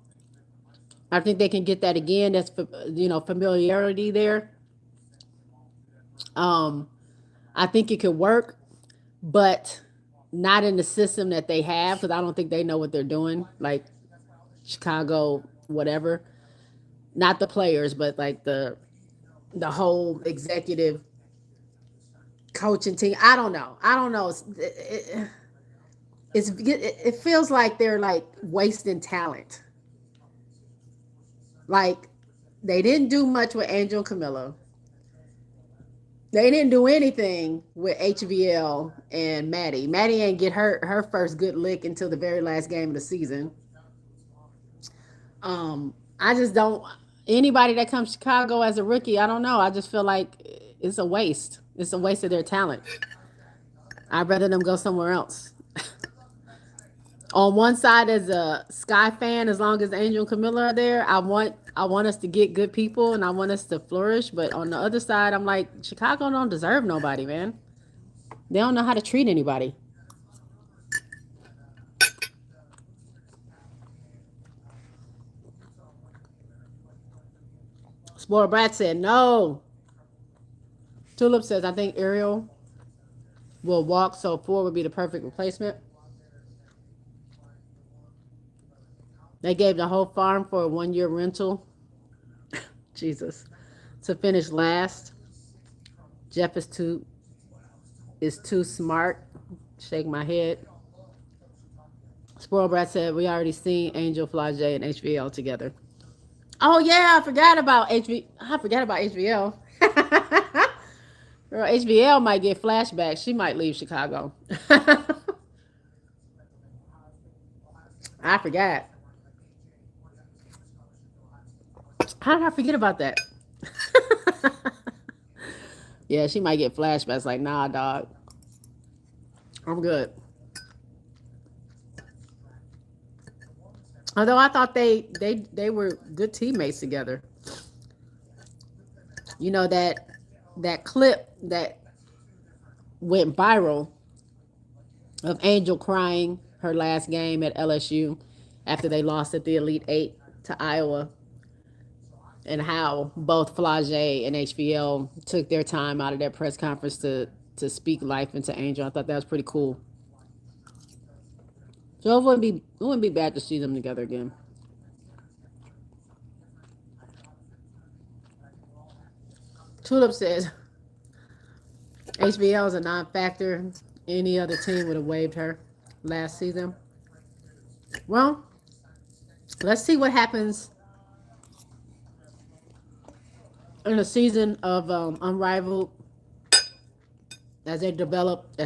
I think they can get that again. That's, familiarity there. Um, I think it could work, but not in the system that they have, because I don't think they know what they're doing. Like Chicago, whatever. Not the players, but like the whole executive coaching team. I don't know. I don't know. It feels like they're like wasting talent. Like they didn't do much with Angel and Camilla. They didn't do anything with HVL and Maddie. Maddie ain't get her first good lick until the very last game of the season. I just don't. Anybody that comes to Chicago as a rookie, I don't know. I just feel like it's a waste. It's a waste of their talent. I'd rather them go somewhere else. On one side, as a Sky fan, as long as Angel and Camilla are there, I want us to get good people and I want us to flourish. But on the other side, I'm like, Chicago don't deserve nobody, man. They don't know how to treat anybody. Spoiled Brat said no. Tulip says, I think Ariel will walk, so four would be the perfect replacement. They gave the whole farm for a 1-year rental. Jesus. To finish last. Jeff is too smart. Shake my head. Spoil Brat said we already seen Angel Flage and HVL together. Oh yeah, I forgot about HVL. Girl, HVL might get flashbacks. She might leave Chicago. I forgot. How did I forget about that? Yeah, she might get flashbacks. Like, nah, dog, I'm good. Although I thought they were good teammates together. You know that clip that went viral of Angel crying her last game at LSU after they lost at the Elite Eight to Iowa, and how both Flage and HVL took their time out of their press conference to speak life into Angel. I thought that was pretty cool. So it wouldn't be bad to see them together again. Tulip says HVL is a non-factor. Any other team would have waived her last season. Well, let's see what happens in a season of unrivaled as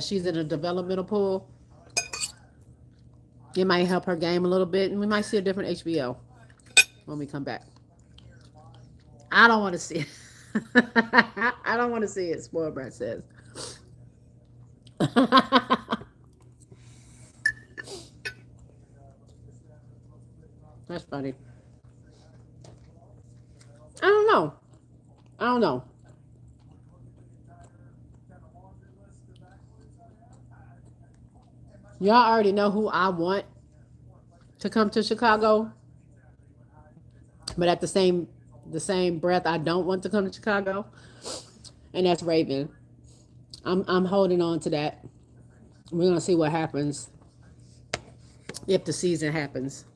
she's in a developmental pool. It might help her game a little bit, and we might see a different HBO when we come back. I don't want to see it. I don't want to see it, Spoiled Brat says. That's funny. I don't know. I don't know. Y'all already know who I want to come to Chicago, but at the same breath, I don't want to come to Chicago, and that's Raven. I'm holding on to that. We're gonna see what happens if the season happens.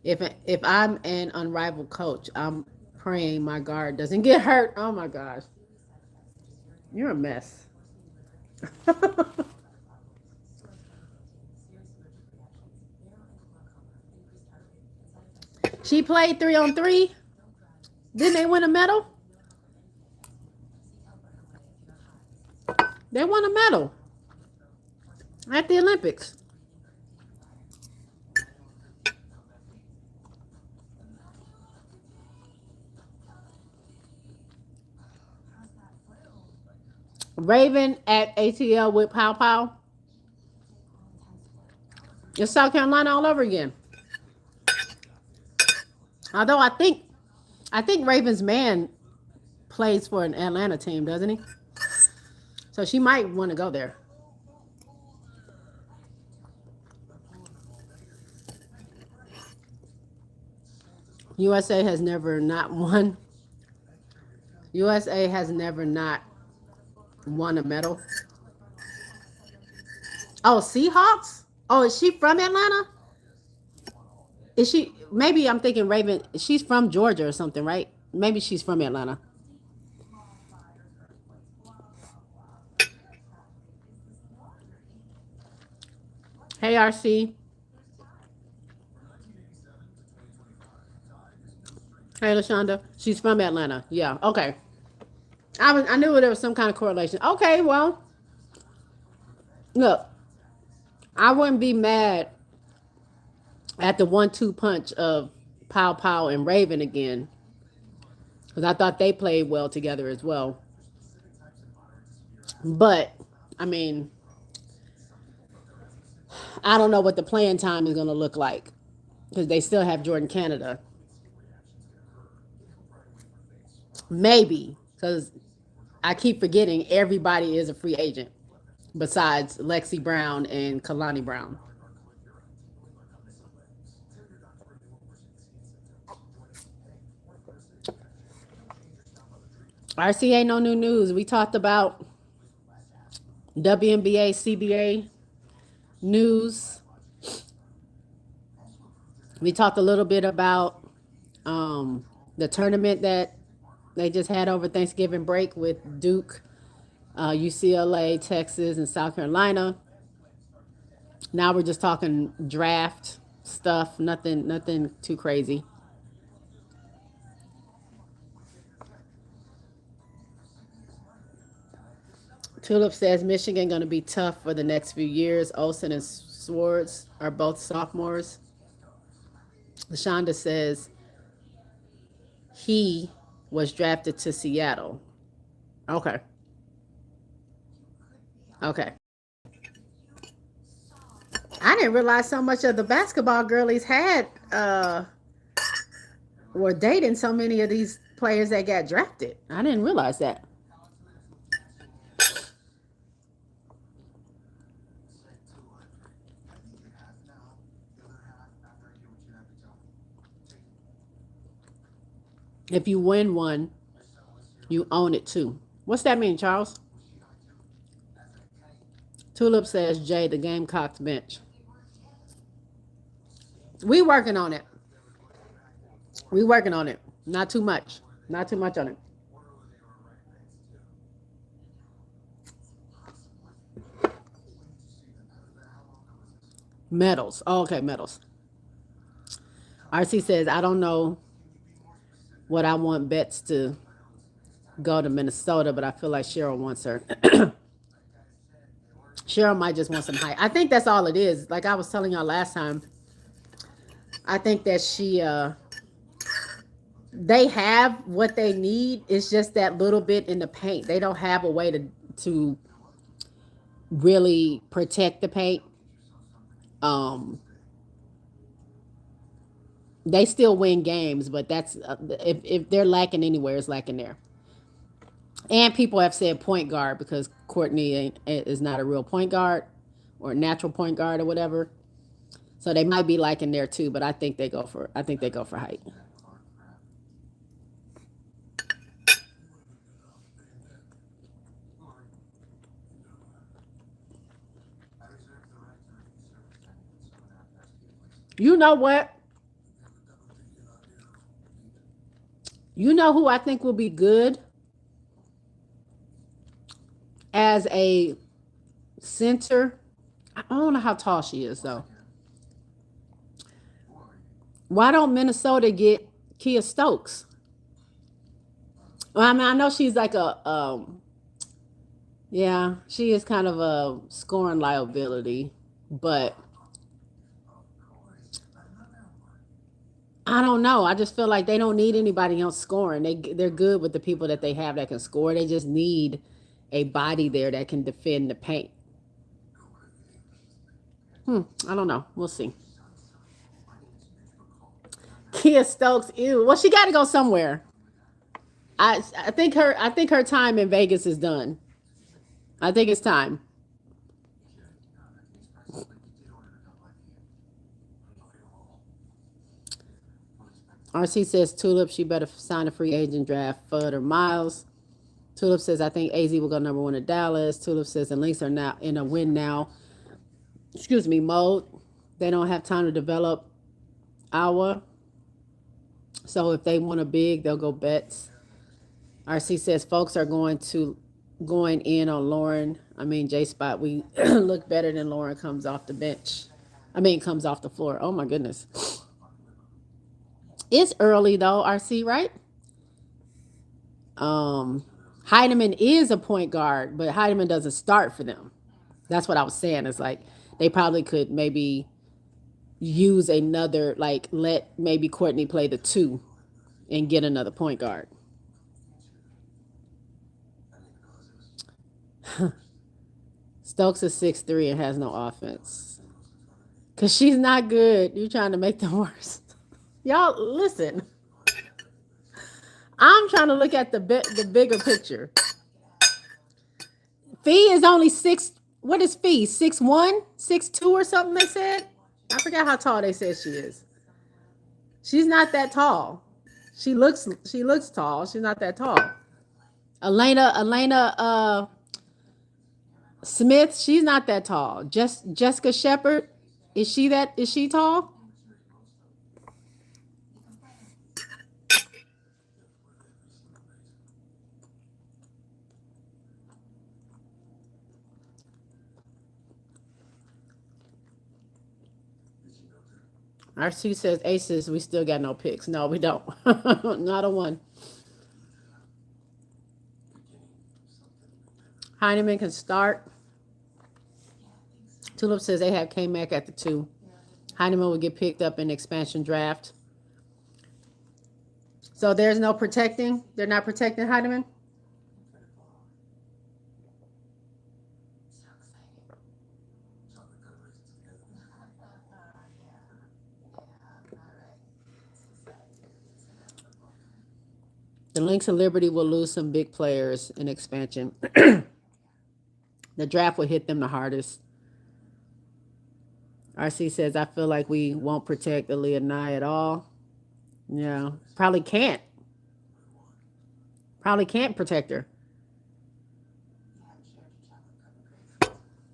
If I'm an unrivaled coach, I'm praying my guard doesn't get hurt. Oh my gosh, you're a mess. She played 3-on-3. Didn't they win a medal? They won a medal at the Olympics. Raven at ATL with Pow Pow. It's South Carolina all over again. Although I think Raven's man plays for an Atlanta team, doesn't he? So she might want to go there. USA has never not won. USA has never not won a medal. Oh, Seahawks? Oh, is she from Atlanta? Is she? Maybe I'm thinking Raven. She's from Georgia or something, right? Maybe she's from Atlanta. Hey, RC. Hey, Lashonda. She's from Atlanta. Yeah. Okay. I knew there was some kind of correlation. Okay. Well, look, I wouldn't be mad at the 1-2 punch of Pow Pow and Raven again, because I thought they played well together as well. But I mean, I don't know what the playing time is going to look like, because they still have Jordan Canada. Maybe, because I keep forgetting everybody is a free agent besides Lexi Brown and Kalani Brown. RCA, no new news. We talked about WNBA, CBA news. We talked a little bit about the tournament that they just had over Thanksgiving break with Duke, UCLA, Texas, and South Carolina. Now we're just talking draft stuff. Nothing too crazy. Tulip says Michigan going to be tough for the next few years. Olsen and Swartz are both sophomores. LaShonda says he was drafted to Seattle. Okay. Okay. I didn't realize so much of the basketball girlies had were dating so many of these players that got drafted. I didn't realize that. If you win one, you own it too. What's that mean, Charles? Tulip says Jay, the Gamecocks bench. We working on it. We working on it. Not too much. Not too much on it. Medals. Oh, okay, medals. RC says, I don't know what I want Betts to go to Minnesota, but I feel like Cheryl wants her. Cheryl might just want some height. I think that's all it is. Like I was telling y'all last time, I think that they have what they need. It's just that little bit in the paint. They don't have a way to really protect the paint. Um, they still win games, but that's if they're lacking anywhere, it's lacking there. And people have said point guard because Courtney is not a real point guard or natural point guard or whatever. So they might be liking there too, but I think they go for height. You know what? You know who I think will be good as a center? I don't know how tall she is though. Why don't Minnesota get Kia Stokes? Well, I mean, I know she's like yeah, she is kind of a scoring liability, but I don't know. I just feel like they don't need anybody else scoring. They're good with the people that they have that can score. They just need a body there that can defend the paint. I don't know. We'll see. Kia Stokes, ew. Well, she got to go somewhere. I think her time in Vegas is done. I think it's time. RC says Tulip, she better sign a free agent draft Fudd or Miles. Tulip says I think AZ will go number one to Dallas. Tulip says the Lynx are now in a win now. Excuse me, mode. They don't have time to develop our. So if they want a big, they'll go Betts. RC says folks are going in on Lauren. I mean J Spot. We look better than Lauren comes off the bench. I mean comes off the floor. Oh my goodness. It's early though, RC, right? Heidemann is a point guard, but Heidemann doesn't start for them. That's what I was saying. It's like they probably could maybe use another, like let maybe Courtney play the two and get another point guard. Stokes is 6'3" and has no offense. Cause she's not good. You're trying to make them worse. Y'all listen. I'm trying to look at the bigger picture. Fee is only six. What is Fee? 6'1", 6'2", or something? They said. I forgot how tall they said she is. She's not that tall. She looks tall. She's not that tall. Elena Smith. She's not that tall. Jessica Shepard. Is she tall? RC says Aces, we still got no picks. No, we don't. Not a one. Heineman can start. Tulip says they have K-Mac at the 2. Heineman will get picked up in the expansion draft. So there's no protecting? They're not protecting Heineman? The Lynx of Liberty will lose some big players in expansion. The draft will hit them the hardest. RC says, I feel like we won't protect Aaliyah Nye at all. Yeah, probably can't. Probably can't protect her.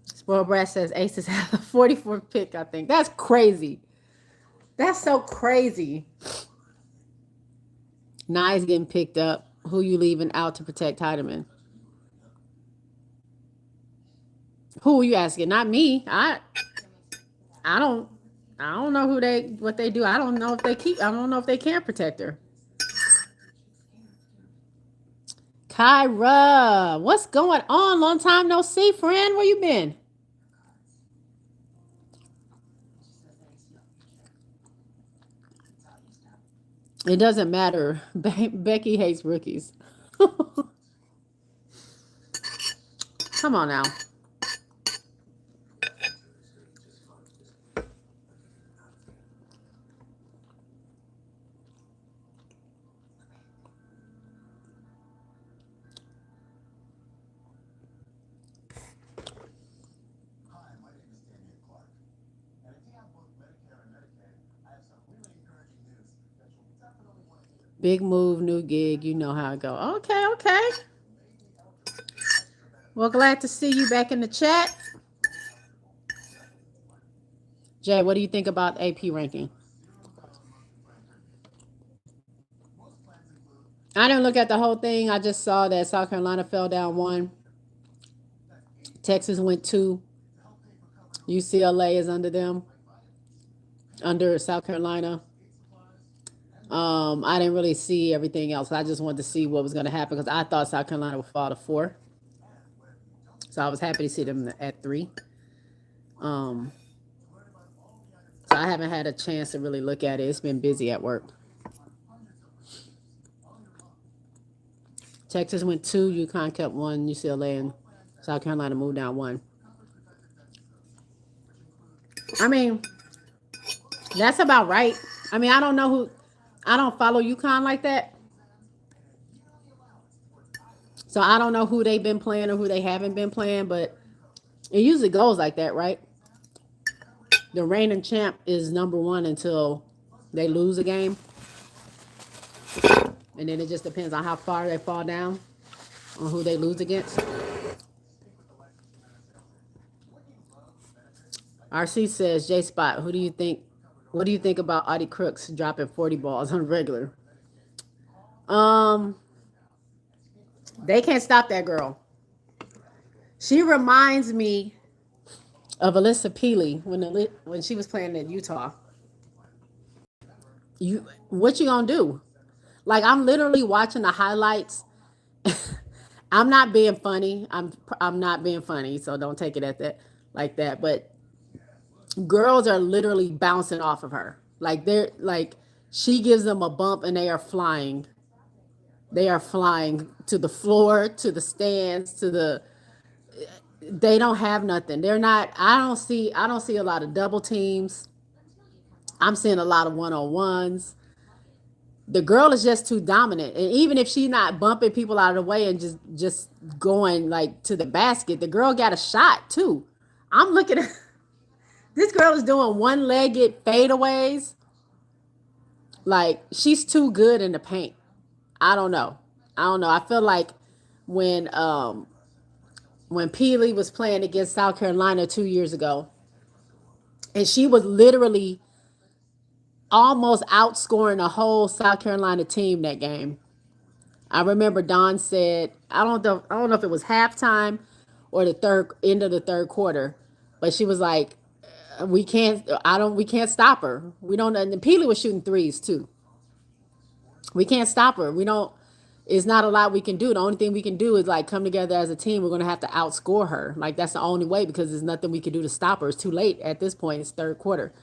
Spoiled Brat says Aces have the 44th pick, I think. That's crazy. That's so crazy. Nye's getting picked up. Who you leaving out to protect Heidemann? Who are you asking? Not me. I don't know what they do. I don't know if they can protect her. Kyra, what's going on? Long time no see, friend. Where you been? It doesn't matter. Becky hates rookies. Come on now. Big move, new gig. You know how it go. Okay, okay. Well, glad to see you back in the chat. Jay, what do you think about AP ranking? I didn't look at the whole thing. I just saw that South Carolina fell down 1. Texas went 2. UCLA is under them. Under South Carolina. I didn't really see everything else. I just wanted to see what was going to happen because I thought South Carolina would fall to 4. So I was happy to see them at 3. So I haven't had a chance to really look at it. It's been busy at work. Texas went 2. UConn kept 1. UCLA and South Carolina moved down 1. I mean, that's about right. I mean, I don't follow UConn like that. So I don't know who they've been playing or who they haven't been playing, but it usually goes like that, right? The reigning champ is number 1 until they lose a game. And then it just depends on how far they fall down, on who they lose against. RC says, J-Spot, what do you think about Audie Crooks dropping 40 balls on regular? They can't stop that girl. She reminds me of Alyssa Peely when she was playing at Utah. What you gonna do? Like, I'm literally watching the highlights. I'm not being funny. I'm not being funny, so don't take it at that like that. But girls are literally bouncing off of her. Like she gives them a bump and they are flying. They are flying to the floor, to the stands, they don't have nothing. They're not, I don't see a lot of double teams. I'm seeing a lot of one-on-ones. The girl is just too dominant. And even if she's not bumping people out of the way and just going like to the basket, the girl got a shot too. I'm looking at this girl is doing one-legged fadeaways. Like, she's too good in the paint. I don't know. I feel like when Peely was playing against South Carolina 2 years ago, and she was literally almost outscoring the whole South Carolina team that game. I remember Dawn said, I don't know if it was halftime or the end of the third quarter, but she was like, We can't. I don't. We can't stop her. We don't. And Peely was shooting threes too. We can't stop her. We don't. It's not a lot we can do. The only thing we can do is like come together as a team. We're gonna have to outscore her. Like that's the only way because there's nothing we can do to stop her. It's too late at this point. It's third quarter.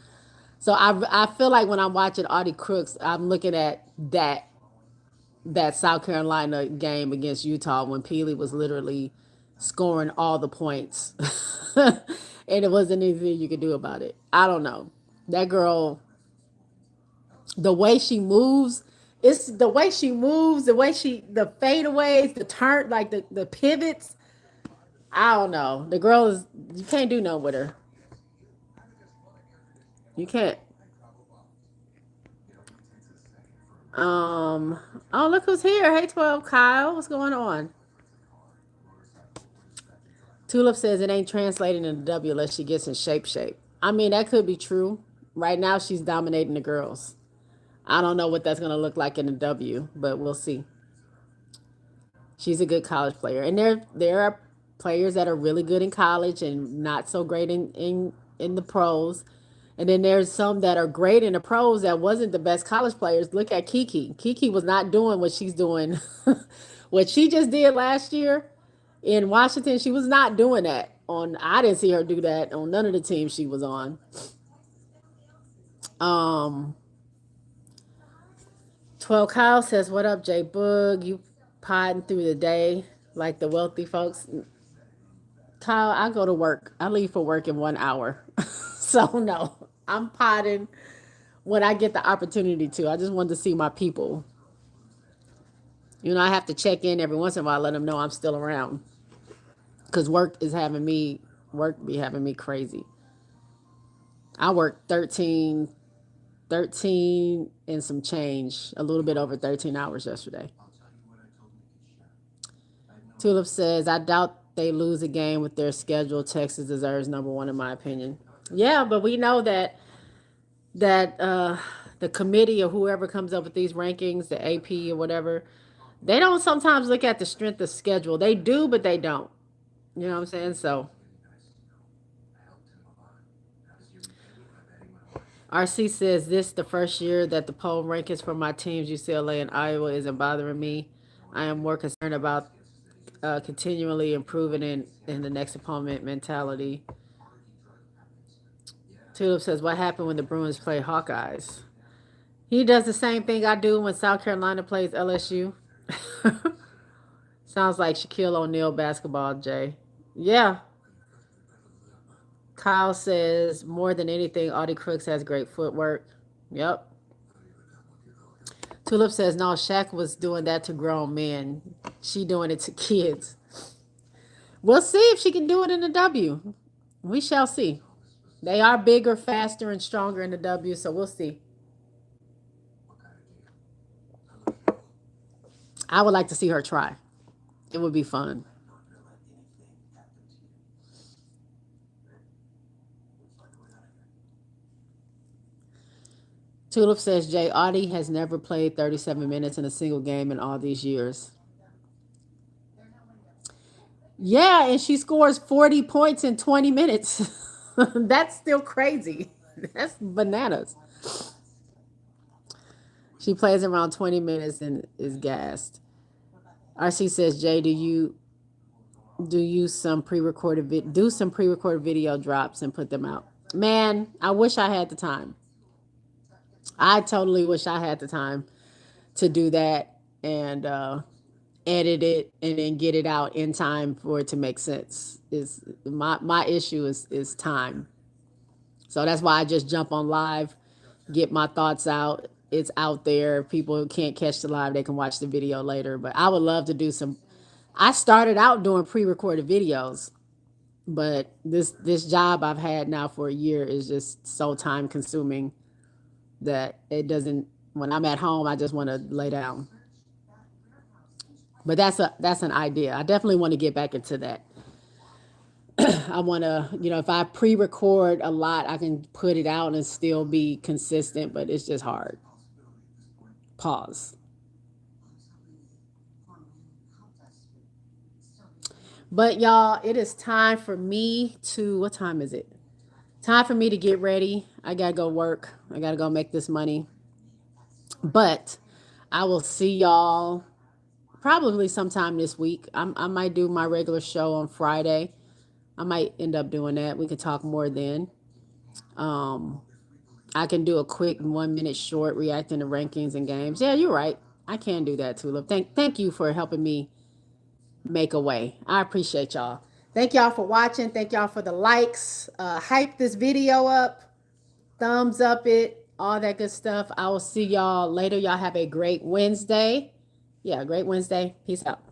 So I feel like when I'm watching Audie Crooks, I'm looking at that South Carolina game against Utah when Peely was literally scoring all the points, and it wasn't anything you could do about it. I don't know. That girl, the way she moves, it's the way she moves, the fadeaways, the turn, like the pivots. I don't know. The girl is, you can't do nothing with her. You can't. Um. Oh, look who's here. Hey, 12 Kyle. What's going on? Tulip says it ain't translating into W unless she gets in shape. I mean, that could be true. Right now, she's dominating the girls. I don't know what that's going to look like in the W, but we'll see. She's a good college player, and there are players that are really good in college and not so great in the pros. And then there's some that are great in the pros that wasn't the best college players. Look at Kiki. Kiki was not doing what she's doing, what she just did last year in Washington. She was not doing that on. I didn't see her do that on none of the teams she was on. Um, 12 Kyle says, "What up, J Boog? You potting through the day like the wealthy folks?" Kyle, I go to work. I leave for work in 1 hour, so no, I'm potting when I get the opportunity to. I just wanted to see my people. I have to check in every once in a while, let them know I'm still around. Because work be having me crazy. I work 13 and some change, a little bit over 13 hours yesterday. Tulip says, I doubt they lose a game with their schedule. Texas deserves number one, in my opinion. Yeah, but we know that the committee or whoever comes up with these rankings, the AP or whatever, they don't sometimes look at the strength of schedule. They do, but they don't. You know what I'm saying? So RC says this the first year that the poll rankings for my teams, UCLA and Iowa, isn't bothering me. I am more concerned about continually improving in the next opponent mentality. Tulip says, what happened when the Bruins play Hawkeyes? He does the same thing I do when South Carolina plays LSU. Sounds like Shaquille O'Neal basketball, Jay. Yeah. Kyle says, more than anything, Audie Crooks has great footwork. Yep. Tulip says, no, Shaq was doing that to grown men. She doing it to kids. We'll see if she can do it in the W. We shall see. They are bigger, faster, and stronger in the W, so we'll see. I would like to see her try. It would be fun. Tulip says Jay Audie has never played 37 minutes in a single game in all these years. Yeah, and she scores 40 points in 20 minutes. That's still crazy. That's bananas. She plays around 20 minutes and is gassed. RC says, Jay, do some pre-recorded video drops and put them out. Man, I wish I had the time. I totally wish I had the time to do that and edit it and then get it out in time for it to make sense. Is my issue is time. So that's why I just jump on live, get my thoughts out. It's out there. People who can't catch the live, they can watch the video later. But I would love to do some. I started out doing pre-recorded videos, but this job I've had now for a year is just so time consuming that it doesn't. When I'm at home, I just want to lay down. But that's an idea. I definitely want to get back into that. I want to, if I pre-record a lot, I can put it out and still be consistent, but it's just hard. Pause. But y'all, it is time for me to, what time is it? Time for me to get ready. I gotta go work. I gotta go make this money. But I will see y'all probably sometime this week. I might do my regular show on Friday. I might end up doing that. We could talk more then. Um, I can do a quick 1 minute short reacting to rankings and games. Yeah, you're right. I can do that, Tulip. Thank you for helping me make a way. I appreciate y'all. Thank y'all for watching. Thank y'all for the likes. Hype this video up. Thumbs up it. All that good stuff. I will see y'all later. Y'all have a great Wednesday. Yeah, great Wednesday. Peace out.